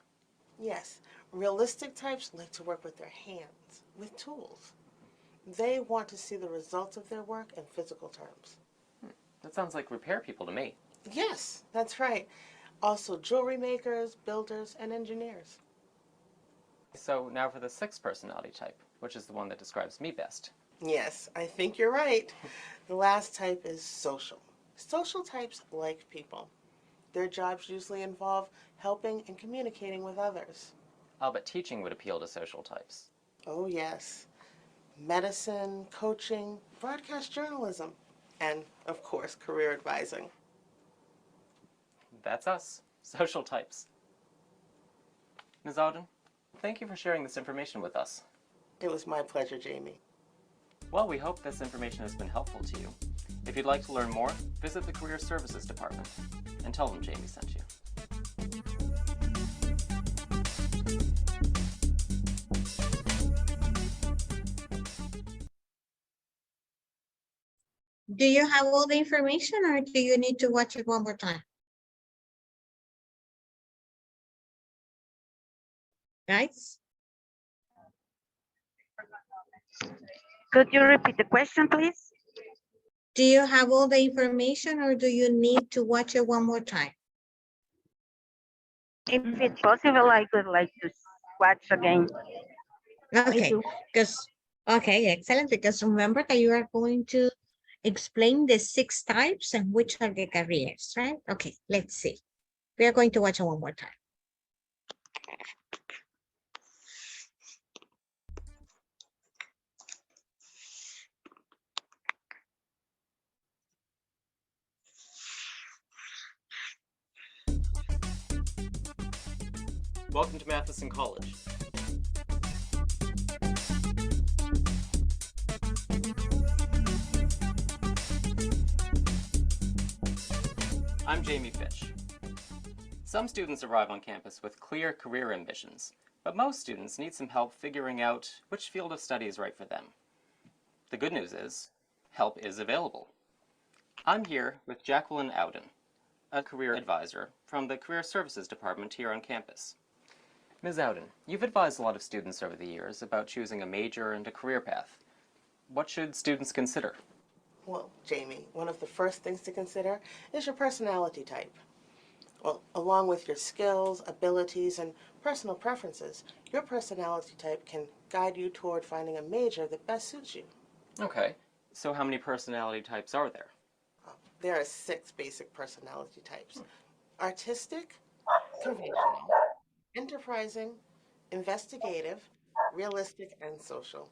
Yes, realistic types like to work with their hands, with tools. They want to see the results of their work in physical terms. That sounds like repair people to me. Yes, that's right. Also jewelry makers, builders, and engineers. So now for the 6th personality type, which is the one that describes me best. Yes, I think you're right. The last type is social. Social types like people. Their jobs usually involve helping and communicating with others. I'll bet teaching would appeal to social types. Oh yes. Medicine, coaching, broadcast journalism, and of course, career advising. That's us, social types. Ms. Auden, thank you for sharing this information with us. It was my pleasure, Jamie. Well, we hope this information has been helpful to you. If you'd like to learn more, visit the Career Services Department and tell them Jamie sent you. Do you have all the information or do you need to watch it one more time? Guys? Could you repeat the question, please? Do you have all the information or do you need to watch it one more time? If it's possible, I would like to watch again. Okay, because, okay, excellent, because remember that you are going to explain the 6 types and which are the careers, right? Okay, let's see. We are going to watch it one more time. Welcome to Matheson College. I'm Jamie Fish. Some students arrive on campus with clear career ambitions, but most students need some help figuring out which field of study is right for them. The good news is, help is available. I'm here with Jacqueline Auden, a career advisor from the Career Services Department here on campus. Ms. Auden, you've advised a lot of students over the years about choosing a major and a career path. What should students consider? Well, Jamie, one of the first things to consider is your personality type. Well, along with your skills, abilities, and personal preferences, your personality type can guide you toward finding a major that best suits you. Okay, so how many personality types are there? There are 6 basic personality types. Artistic, conventional, enterprising, investigative, realistic, and social.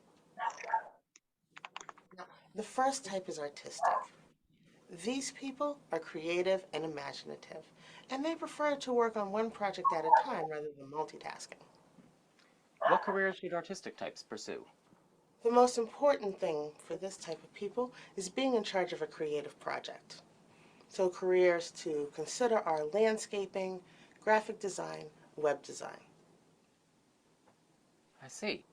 Now, the first type is artistic. These people are creative and imaginative, and they prefer to work on one project at a time rather than multitasking. What careers should artistic types pursue? The most important thing for this type of people is being in charge of a creative project. So careers to consider are landscaping, graphic design, web design. I see.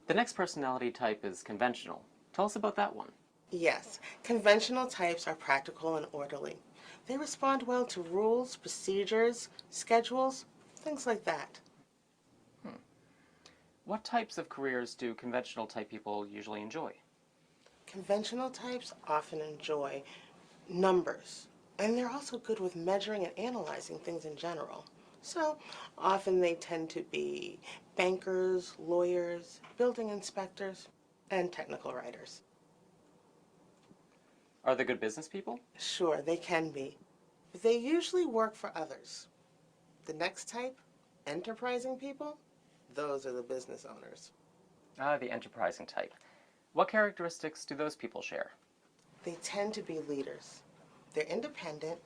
The next personality type is conventional. Tell us about that one. Yes, conventional types are practical and orderly. They respond well to rules, procedures, schedules, things like that. What types of careers do conventional type people usually enjoy? Conventional types often enjoy numbers, and they're also good with measuring and analyzing things in general. So often they tend to be bankers, lawyers, building inspectors, and technical writers. Are they good business people? Sure, they can be, but they usually work for others. The next type, enterprising people, those are the business owners. Ah, the enterprising type. What characteristics do those people share? They tend to be leaders. They're independent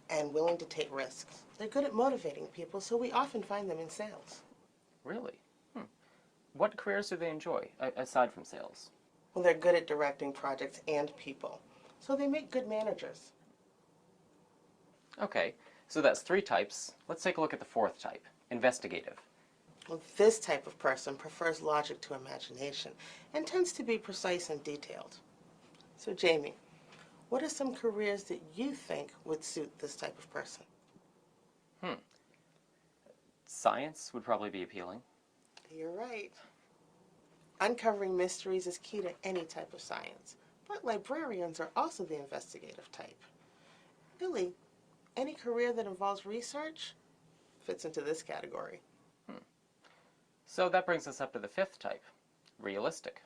and willing to take risks. They're good at motivating people, so we often find them in sales. Really? What careers do they enjoy, aside from sales? Well, they're good at directing projects and people, so they make good managers. Okay, so that's 3 types. Let's take a look at the 4th type, investigative. Well, this type of person prefers logic to imagination and tends to be precise and detailed. So, Jamie, what are some careers that you think would suit this type of person? Science would probably be appealing. You're right. Uncovering mysteries is key to any type of science, but librarians are also the investigative type. Really, any career that involves research fits into this category. So that brings us up to the 5th type, realistic.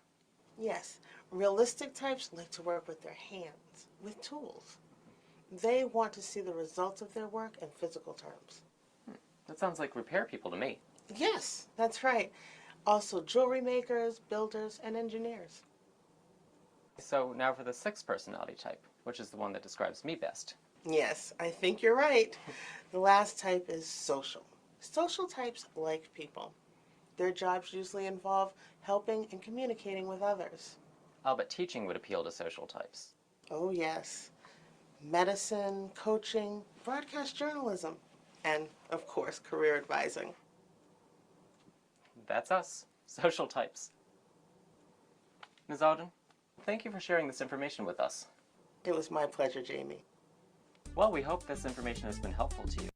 Yes, realistic types like to work with their hands, with tools. They want to see the results of their work in physical terms. That sounds like repair people to me. Yes, that's right. Also jewelry makers, builders, and engineers. So now for the 6th personality type, which is the one that describes me best. Yes, I think you're right. The last type is social. Social types like people. Their jobs usually involve helping and communicating with others. Oh, but teaching would appeal to social types. Oh, yes. Medicine, coaching, broadcast journalism, and, of course, career advising. That's us, social types. Ms. Auden, thank you for sharing this information with us. It was my pleasure, Jamie. Well, we hope this information has been helpful to you.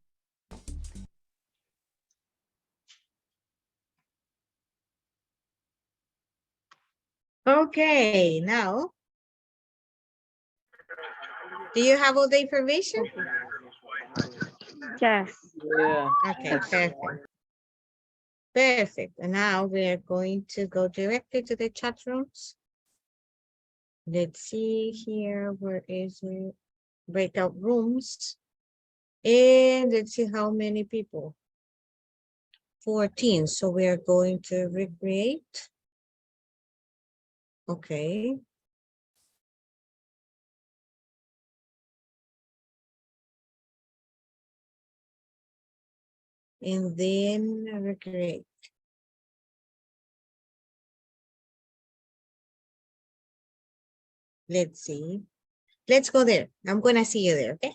Okay, now, do you have all the information? Yes. Yeah. Okay, perfect. Perfect. And now we are going to go directly to the chat rooms. Let's see here, where is it? Breakout rooms. And let's see how many people. 14. So we are going to recreate. Okay. And then recreate. Let's see. Let's go there. I'm gonna see you there, okay?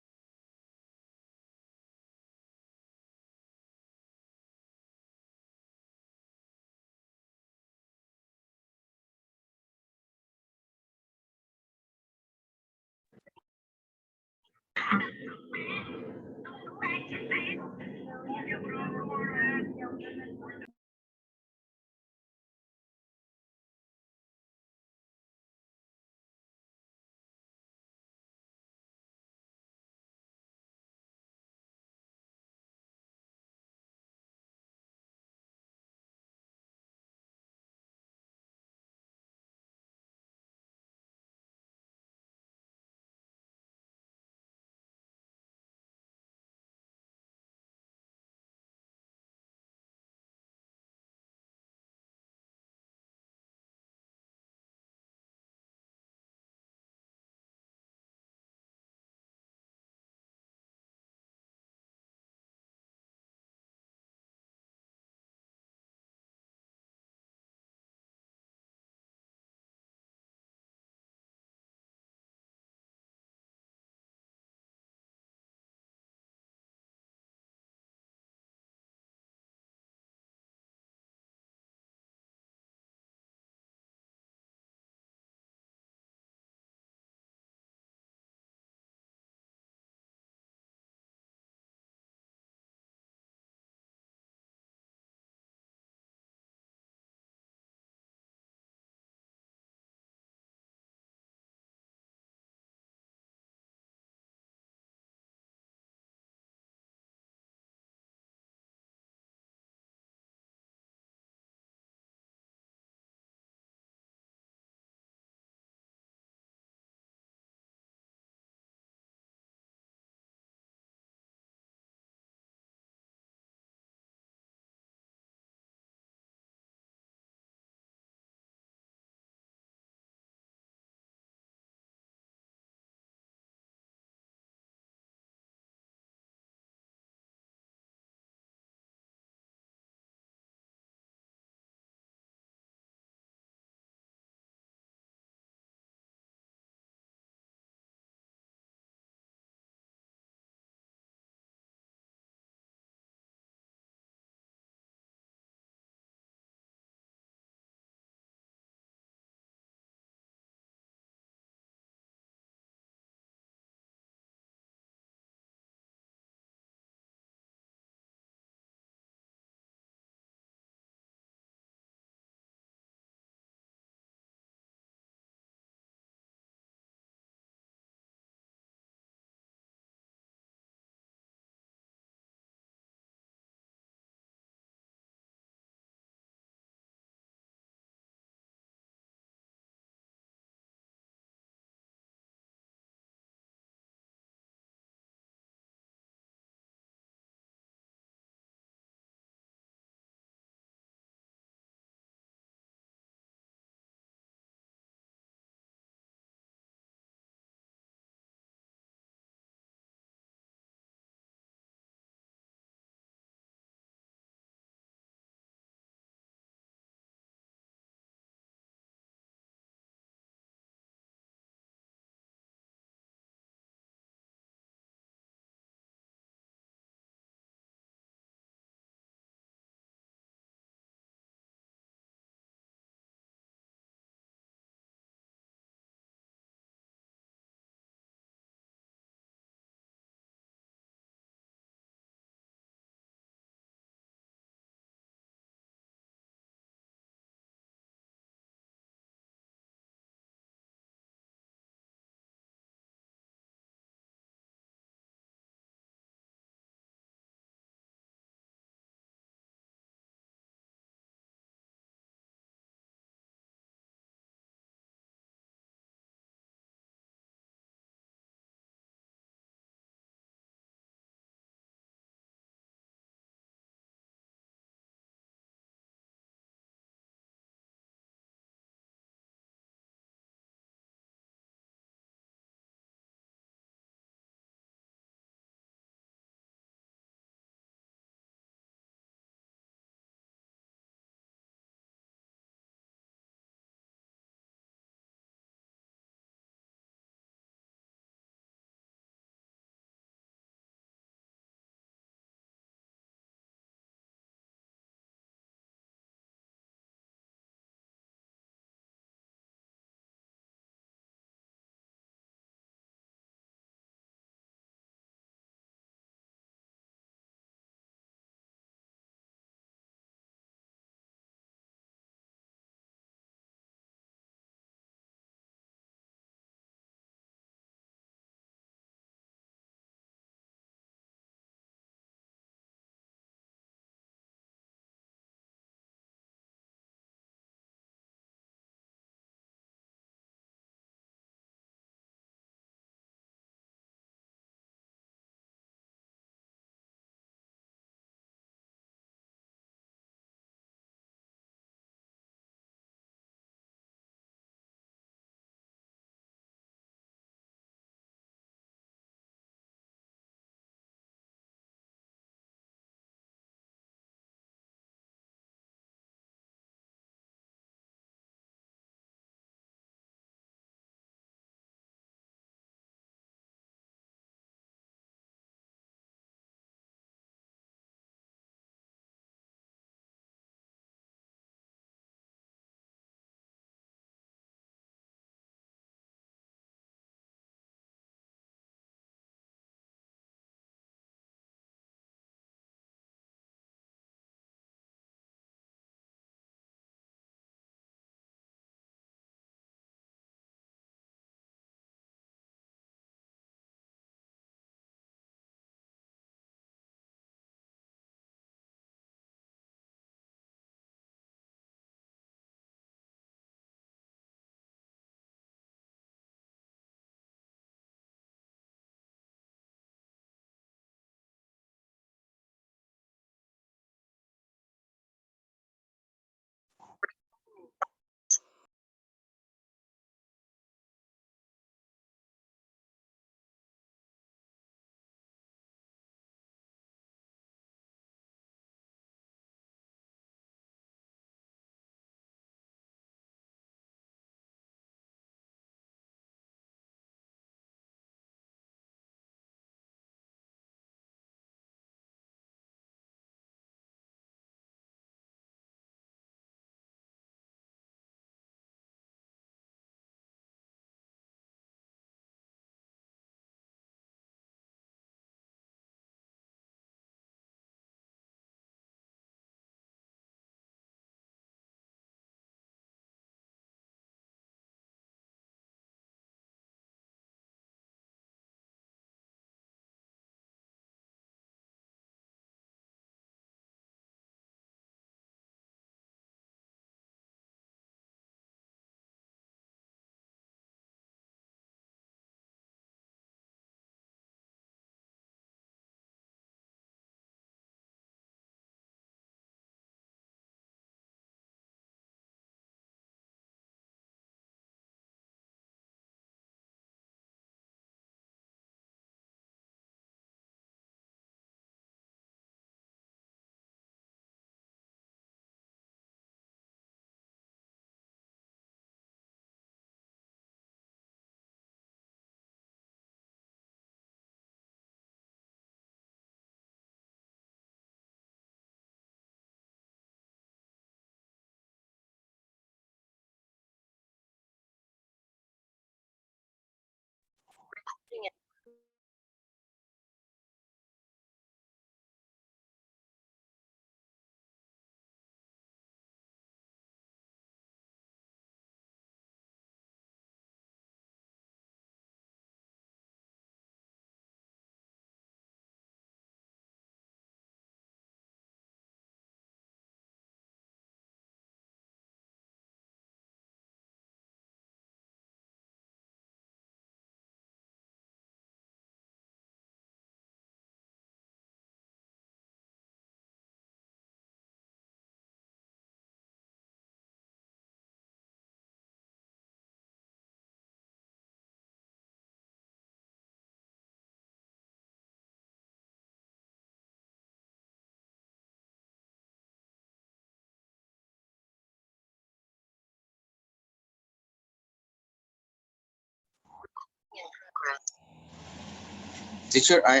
Teacher, I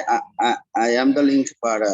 am the link para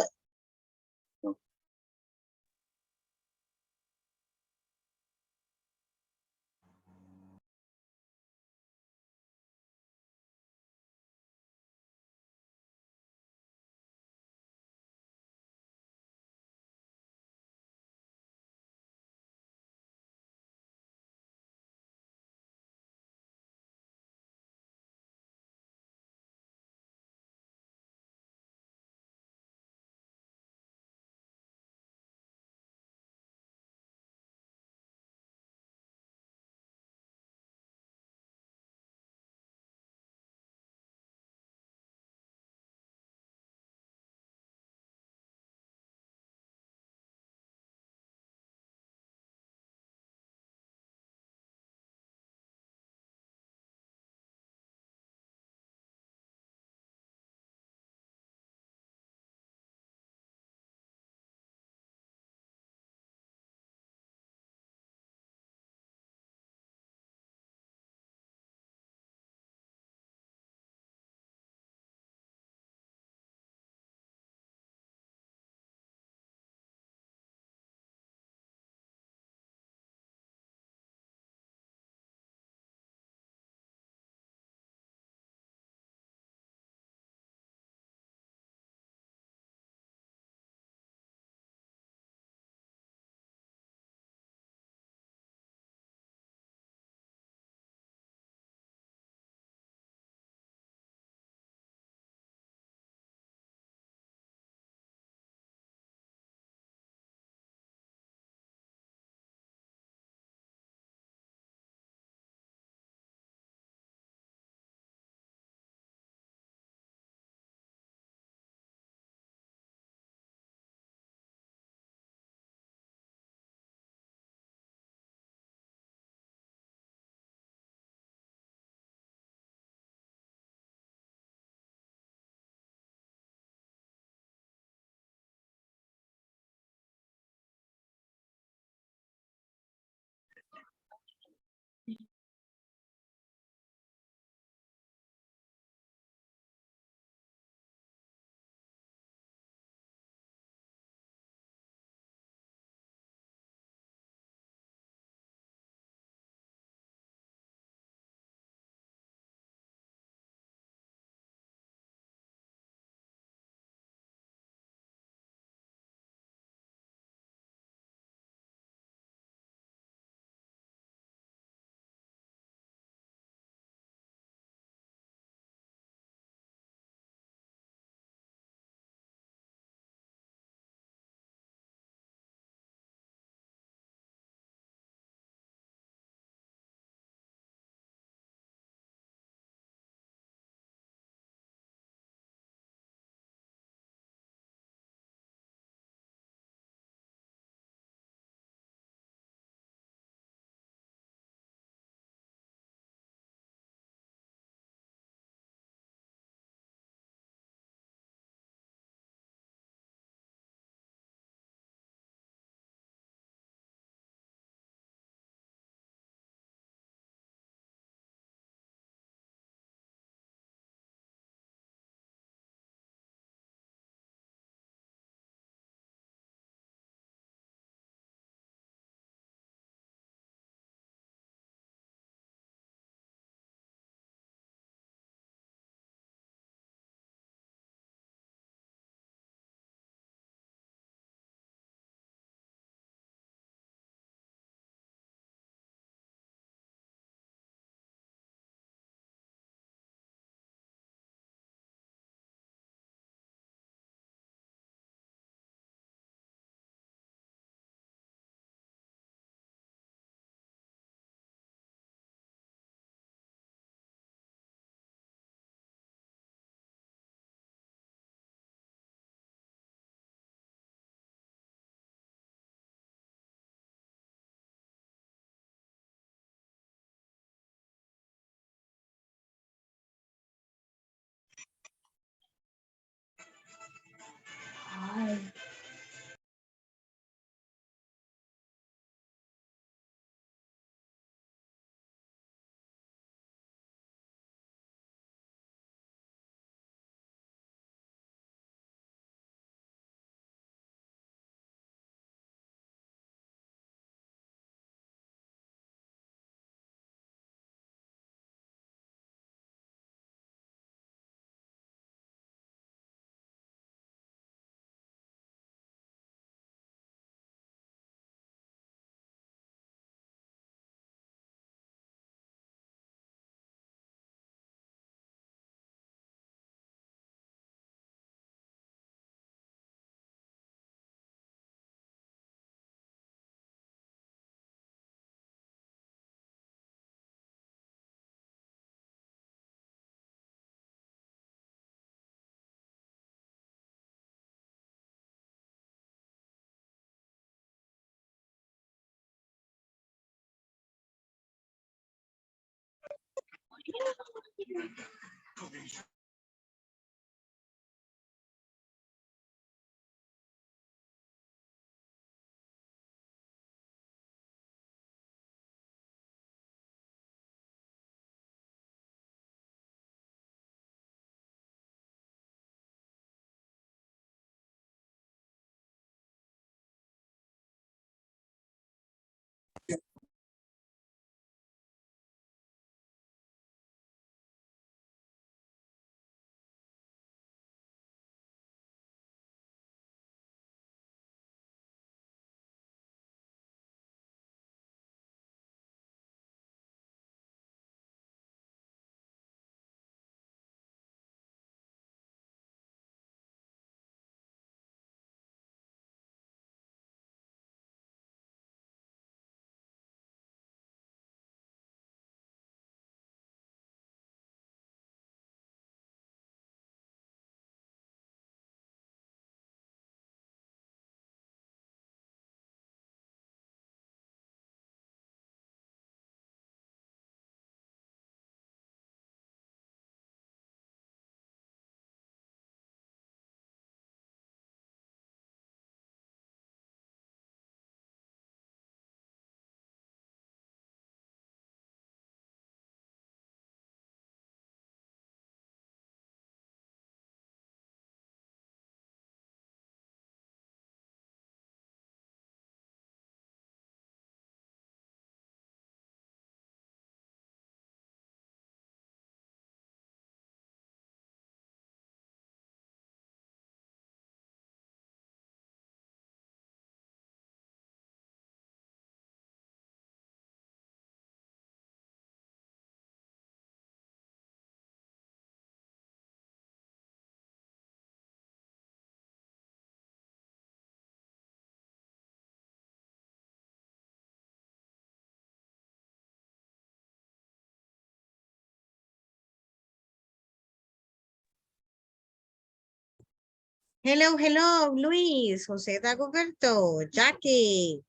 Hello, hello, Luis, Jose Dagoberto, Jackie.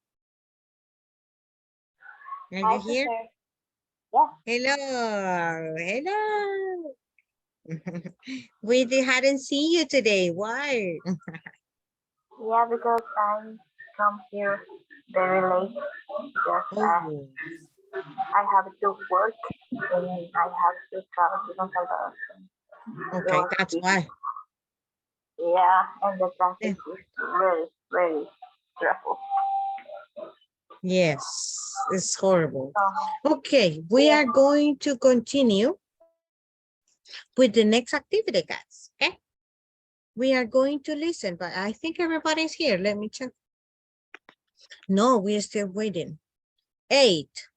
Are you here? Hello, hello. We hadn't seen you today. Why? Yeah, because I come here very late. Just Oh, I have to work and I have to travel to San Salvador. It okay, was that's busy. why. Yeah, and the traffic Yeah. is very, very stressful. Yes, it's horrible. So, Okay, we are going to continue with the next activity, guys. Okay. We are going to listen, but I think everybody's here. Let me check. No, we're still waiting. 8.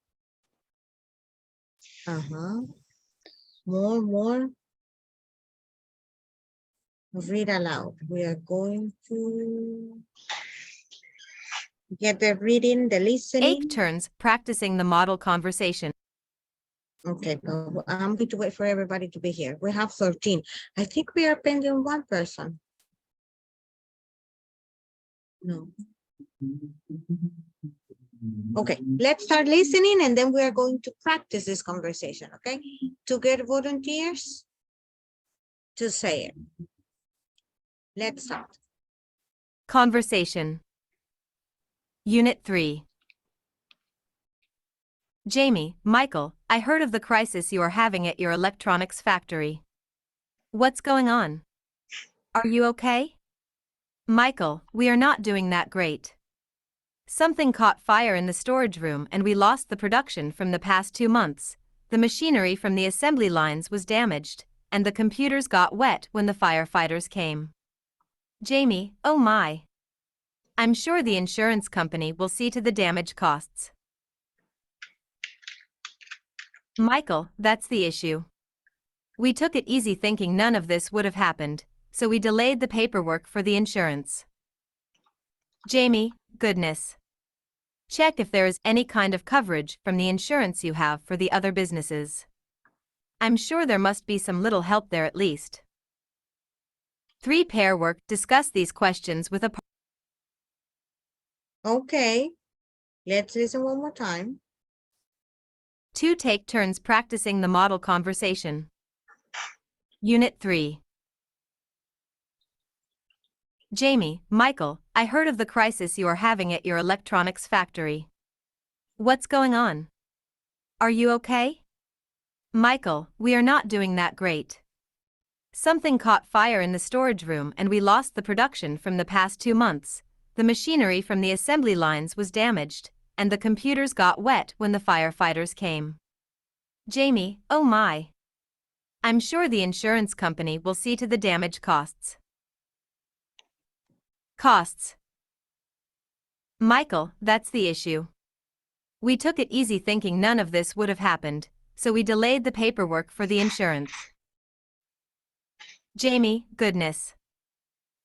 More. Read aloud. We are going to get the reading, the listening. Take turns practicing the model conversation. Okay, but I'm going to wait for everybody to be here. We have 13. I think we are pending one person. No. Okay, let's start listening and then we are going to practice this conversation, okay? To get volunteers to say it. Let's start. Conversation. Unit 3. Jamie, Michael, I heard of the crisis you are having at your electronics factory. What's going on? Are you okay? Michael, we are not doing that great. Something caught fire in the storage room and we lost the production from the past 2 months. The machinery from the assembly lines was damaged, and the computers got wet when the firefighters came. Jamie, oh my. I'm sure the insurance company will see to the damage costs. Michael, that's the issue. We took it easy thinking none of this would have happened, so we delayed the paperwork for the insurance. Jamie, goodness. Check if there is any kind of coverage from the insurance you have for the other businesses. I'm sure there must be some little help there at least. 3 pair work discuss these questions with a Okay, let's listen one more time. 2 take turns practicing the model conversation. Unit 3. Jamie, Michael, I heard of the crisis you are having at your electronics factory. What's going on? Are you okay? Michael, we are not doing that great. Something caught fire in the storage room and we lost the production from the past 2 months. The machinery from the assembly lines was damaged, and the computers got wet when the firefighters came. Jamie, oh my. I'm sure the insurance company will see to the damage costs. Costs. Michael, that's the issue. We took it easy thinking none of this would have happened, so we delayed the paperwork for the insurance. Jamie, goodness.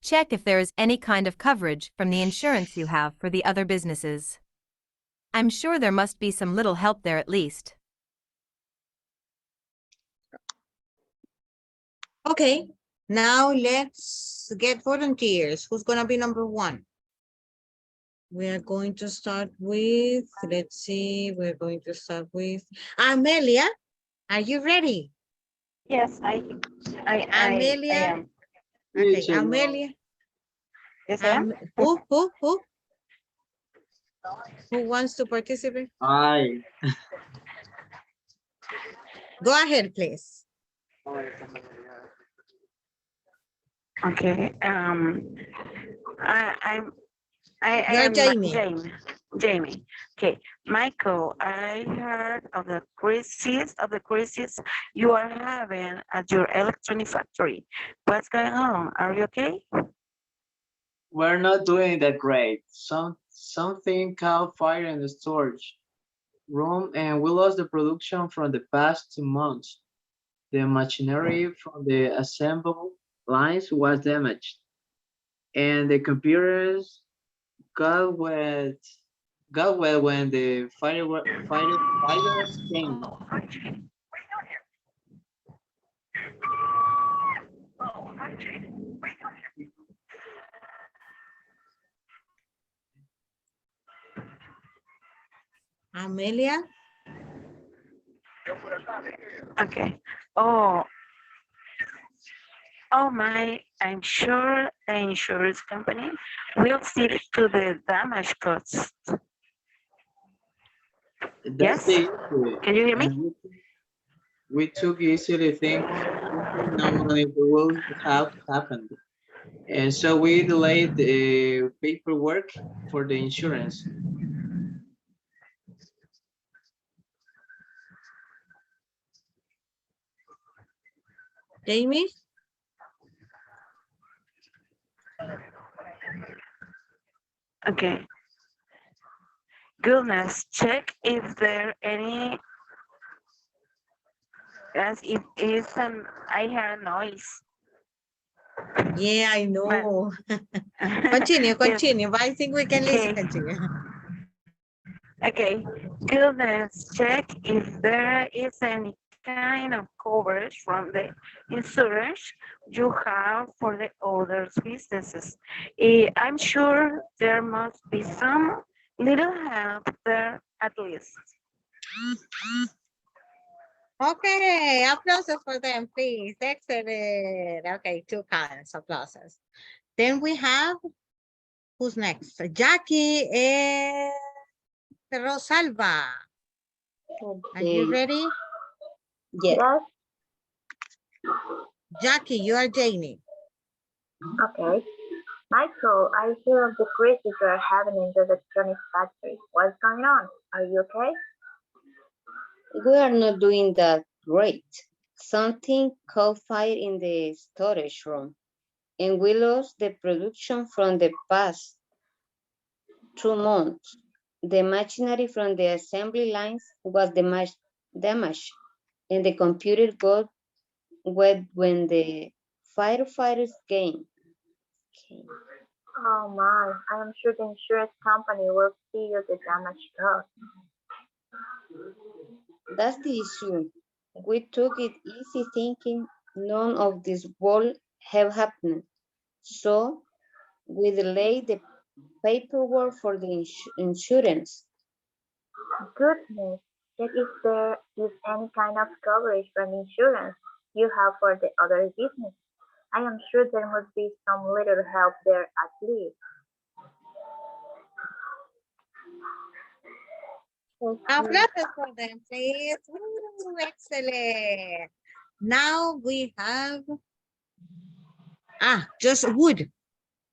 Check if there is any kind of coverage from the insurance you have for the other businesses. I'm sure there must be some little help there at least. Okay, now let's get volunteers. Who's gonna be number 1? We are going to start with, let's see, we're going to start with Amelia. Are you ready? Yes, Amelia. I am. Okay, Teacher, no. Amelia. Yes, I am. Who? Who wants to participate? I. Go ahead, please. Okay. I You're am Jamie. Jamie. Okay. Michael, I heard of the crisis you are having at your electronic factory. What's going on? Are you okay? We're not doing that great. Something caught fire in the storage room and we lost the production from the past 2 months. The machinery from the assemble lines was damaged and the computers got wet when the firefighters came. Amelia. Okay. I'm sure the insurance company will see to the damage costs. That's Yes? the issue. Can you hear me? And we took easily thinking knowing it will have happened. And so we delayed the paperwork for the insurance. Jamie? Okay. Goodness, check if there any, as if is an, I hear a noise. Yeah, I know. But, Continue, yes. but I think we can listen Okay. to you. Okay, goodness, check if there is any kind of coverage from the insurance you have for the other businesses. I'm sure there must be some little help there at least. Okay, applauses for them, please. Excellent. Okay, 2 kinds of applauses. Then we have, who's next? Jackie and Rosalba. Are you Okay. ready? Yes. Yes, Jackie, you are Jamie. okay. Michael, I hear of the crisis you are having in the electronics factory. What's going on? Are you okay? We are not doing that great. Something caught fire in the storage room and we lost the production from the past 2 months. The machinery from the assembly lines was damaged and the computer got wet when the firefighters came. Oh my, I am sure the insurance company will see you the damage cost. That's the issue. We took it easy thinking none of this would have happened. So we delayed the paperwork for the insurance. Goodness, Check if there is any kind of coverage from insurance you have for the other business. I am sure there must be some little help there at least. Applause for them, please. Woo, excellent. Now we have just wood.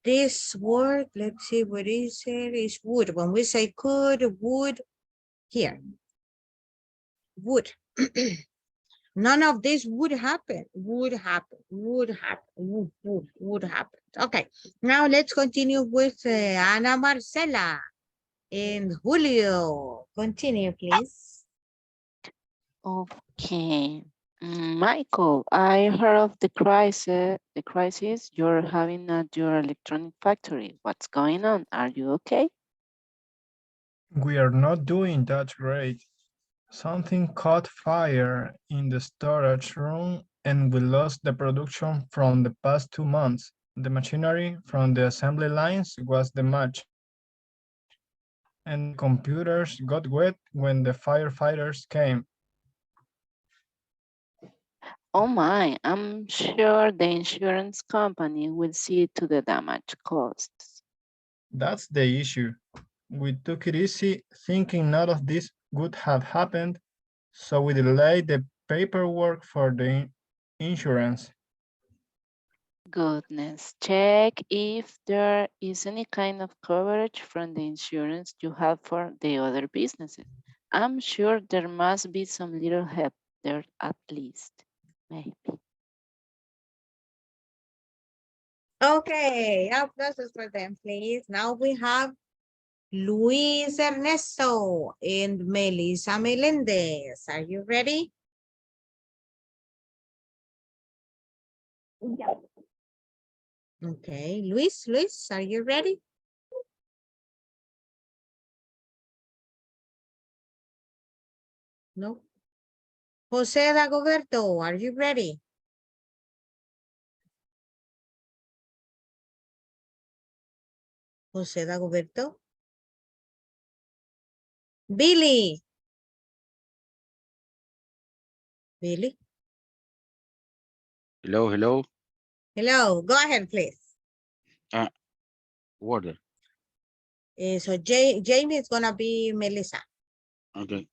This word, let's see what is it, is wood. When we say could, would, here. Would. None of this would happen. Would happen. Would happen. Would happen. Okay. Now let's continue with Ana Marcela and Julio. Continue, please. Okay. Michael, I heard of the crisis you're having at your electronic factory. What's going on? Are you okay? We are not doing that great. Something caught fire in the storage room and we lost the production from the past 2 months. The machinery from the assembly lines was damaged and the computers got wet when the firefighters came. Oh my, I'm sure the insurance company will see to the damage costs. That's the issue. We took it easy thinking none of this would have happened, so we delayed the paperwork for the insurance. Goodness, check if there is any kind of coverage from the insurance you have for the other businesses. I'm sure there must be some little help there at least, maybe. Okay, applause for them, please. Now we have Luis Ernesto and Melissa Melendez. Are you ready? Yeah. Okay, Luis, are you ready? No. Jose Dagoberto, are you ready? Jose Dagoberto. Billy. Billy. Hello, hello. Hello, go ahead, please. Water. So Jamie is gonna be Melissa. Okay.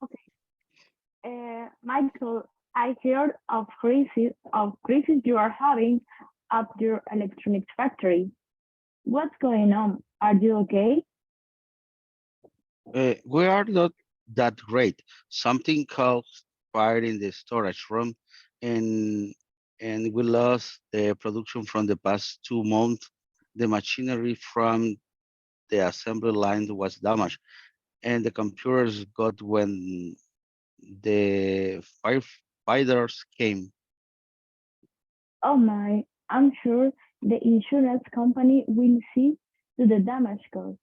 Michael, I heard of crisis you are having at your electronics factory. What's going on? Are you okay? We are not that great. Something caught fire in the storage room and we lost the production from the past 2 months. The machinery from the assembly line was damaged and the computers got when the firefighters came. Oh my, I'm sure the insurance company will see to the damage cost.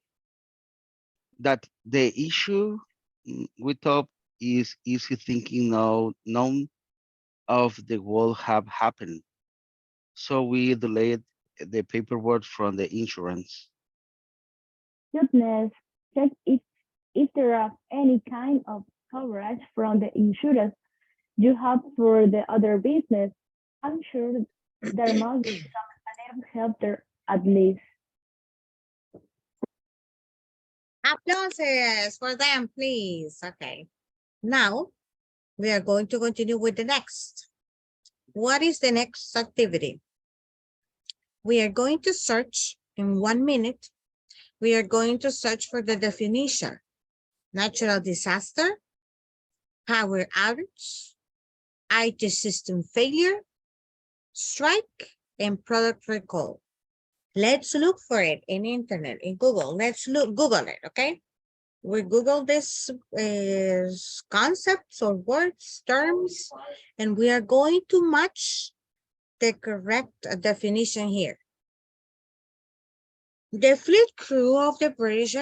That the issue we thought is easy thinking now none of the will have happened. So we delayed the paperwork from the insurance. Goodness, check if there are any kind of coverage from the insurance you have for the other business. I'm sure there must be some little help there at least. Applauses for them, please. Okay. Now we are going to continue with the next. What is the next activity? We are going to search in 1 minute. We are going to search for the definition. Natural disaster, power outage, IT system failure, strike, and product recall. Let's look for it in internet, in Google. Let's Google it, okay? We Google this concepts or words, terms, and we are going to match the correct definition here. The fleet crew of the British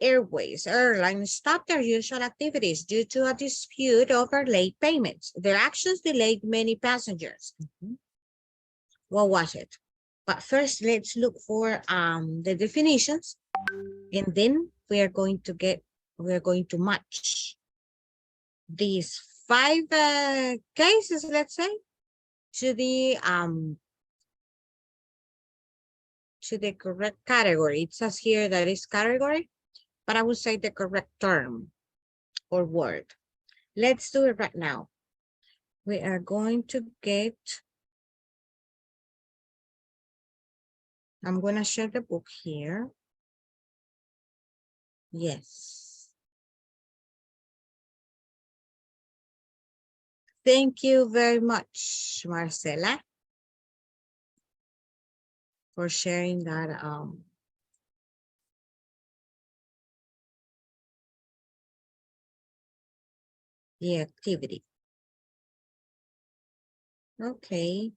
Airways airline stopped their usual activities due to a dispute over late payments. Their actions delayed many passengers. What was it? But first, let's look for the definitions, and then we are going to match. these 5 cases, let's say, to the correct category. It says here that is category, but I would say the correct term or word. Let's do it right now. We are going to get, I'm going to share the book here. Yes. Thank you very much, Marcela, for sharing that the activity. Okay.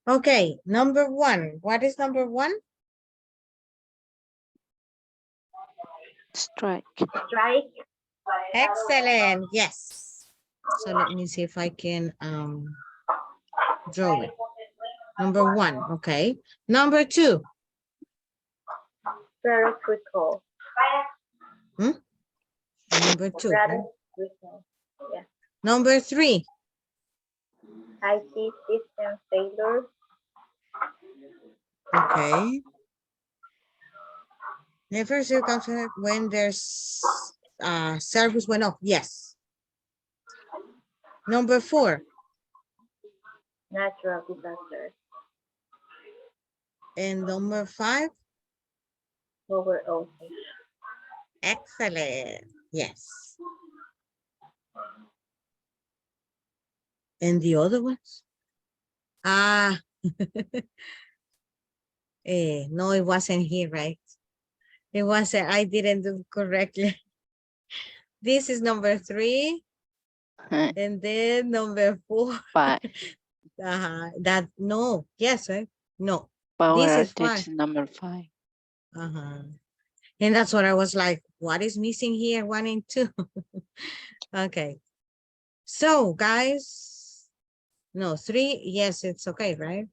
Okay, number 1. What is number 1? Strike. Strike. Excellent. Yes. So let me see if I can draw it. Number 1. Okay. Number 2. Theoretical. Number 2. Theoretical. Yeah. Number 3. IT system failure. Okay. Never circumstance when there's service went off. Yes. Number 4. Natural disaster. And number 5. Power outage. Excellent. Yes. And the other ones? Ah. No, it wasn't here, right? It wasn't, I didn't do correctly. This is number 3. And then number 4. 5. That, no, yes, right? No, Power this is outage 5. number 5. And that's what I was like, what is missing here? 1 and 2. Okay. So guys, no, 3, yes, it's okay, right?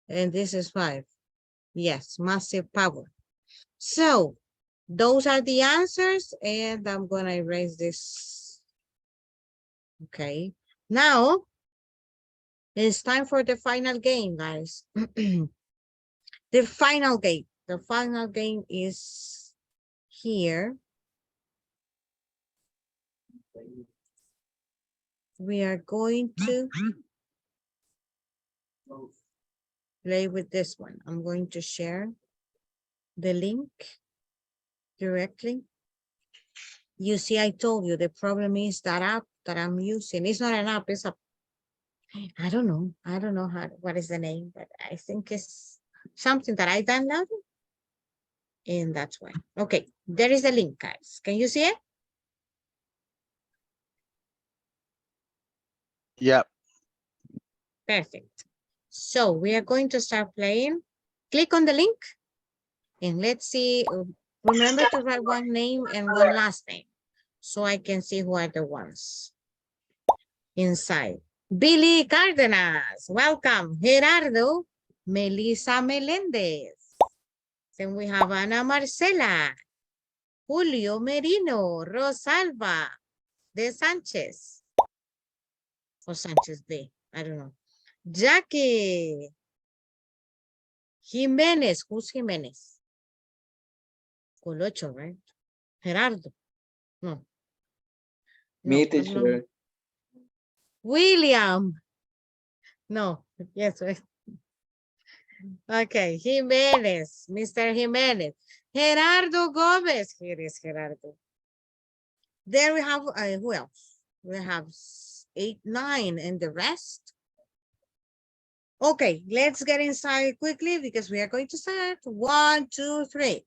And this is 5. Yes, massive power. So those are the answers, and I'm gonna erase this. Okay, now it's time for the final game, guys. The final game is here. We are going to play with this one. I'm going to share the link directly. You see, I told you the problem is that app that I'm using. It's not an app, it's a, I don't know what is the name, but I think it's something that I downloaded. And that's why. Okay, there is a link, guys. Can you see it? Yep. Perfect. So we are going to start playing. Click on the link and let's see. Remember to write one name and one last name so I can see who are the ones inside. Billy Cardenas, welcome. Gerardo, Melissa Melendez. Then we have Ana Marcela, Julio Merino, Rosalba de Sanchez. Or Sanchez de, I don't know. Jackie Jimenez, who's Jimenez? Colocho, right? Gerardo. No. Me, No, teacher. no. William. No, yes, right. Okay, Jimenez, Mr. Jimenez. Gerardo Gomez. Here is Gerardo. There we have, who else? We have 8, 9, and the rest. Okay, let's get inside quickly because we are going to start. 1, 2, 3.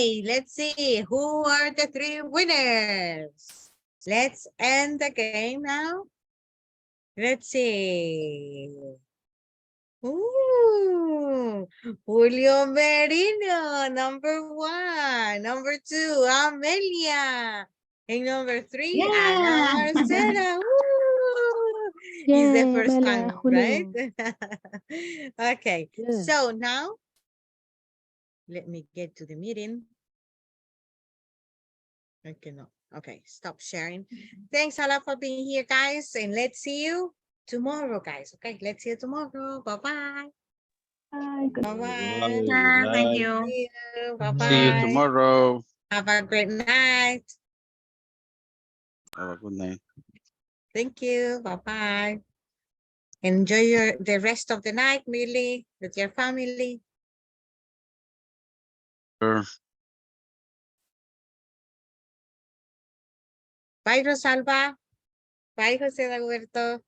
Okay, let's see. Who are the 3 winners? Let's end the game now. Let's see. Ooh, Julio Merino, number 1. Number 2, Amelia. And number 3, Ana Yeah. Marcela. Woo! It's the Yay, first Amelia, time, right? Julio. Okay, Yeah. so now let me get to the meeting. Okay, no. Okay, stop sharing. Thanks a lot for being here, guys. And let's see you tomorrow, guys. Okay, let's see you tomorrow. Bye-bye. Bye. Good Bye-bye. Yeah, thank you. See you. Good See you night. Bye-bye. tomorrow. Have a great night. Have a good night. Thank you. Bye-bye. Enjoy the rest of the night, Millie, with your family. Sure. Bye, Rosalba. Bye, Jose Alberto.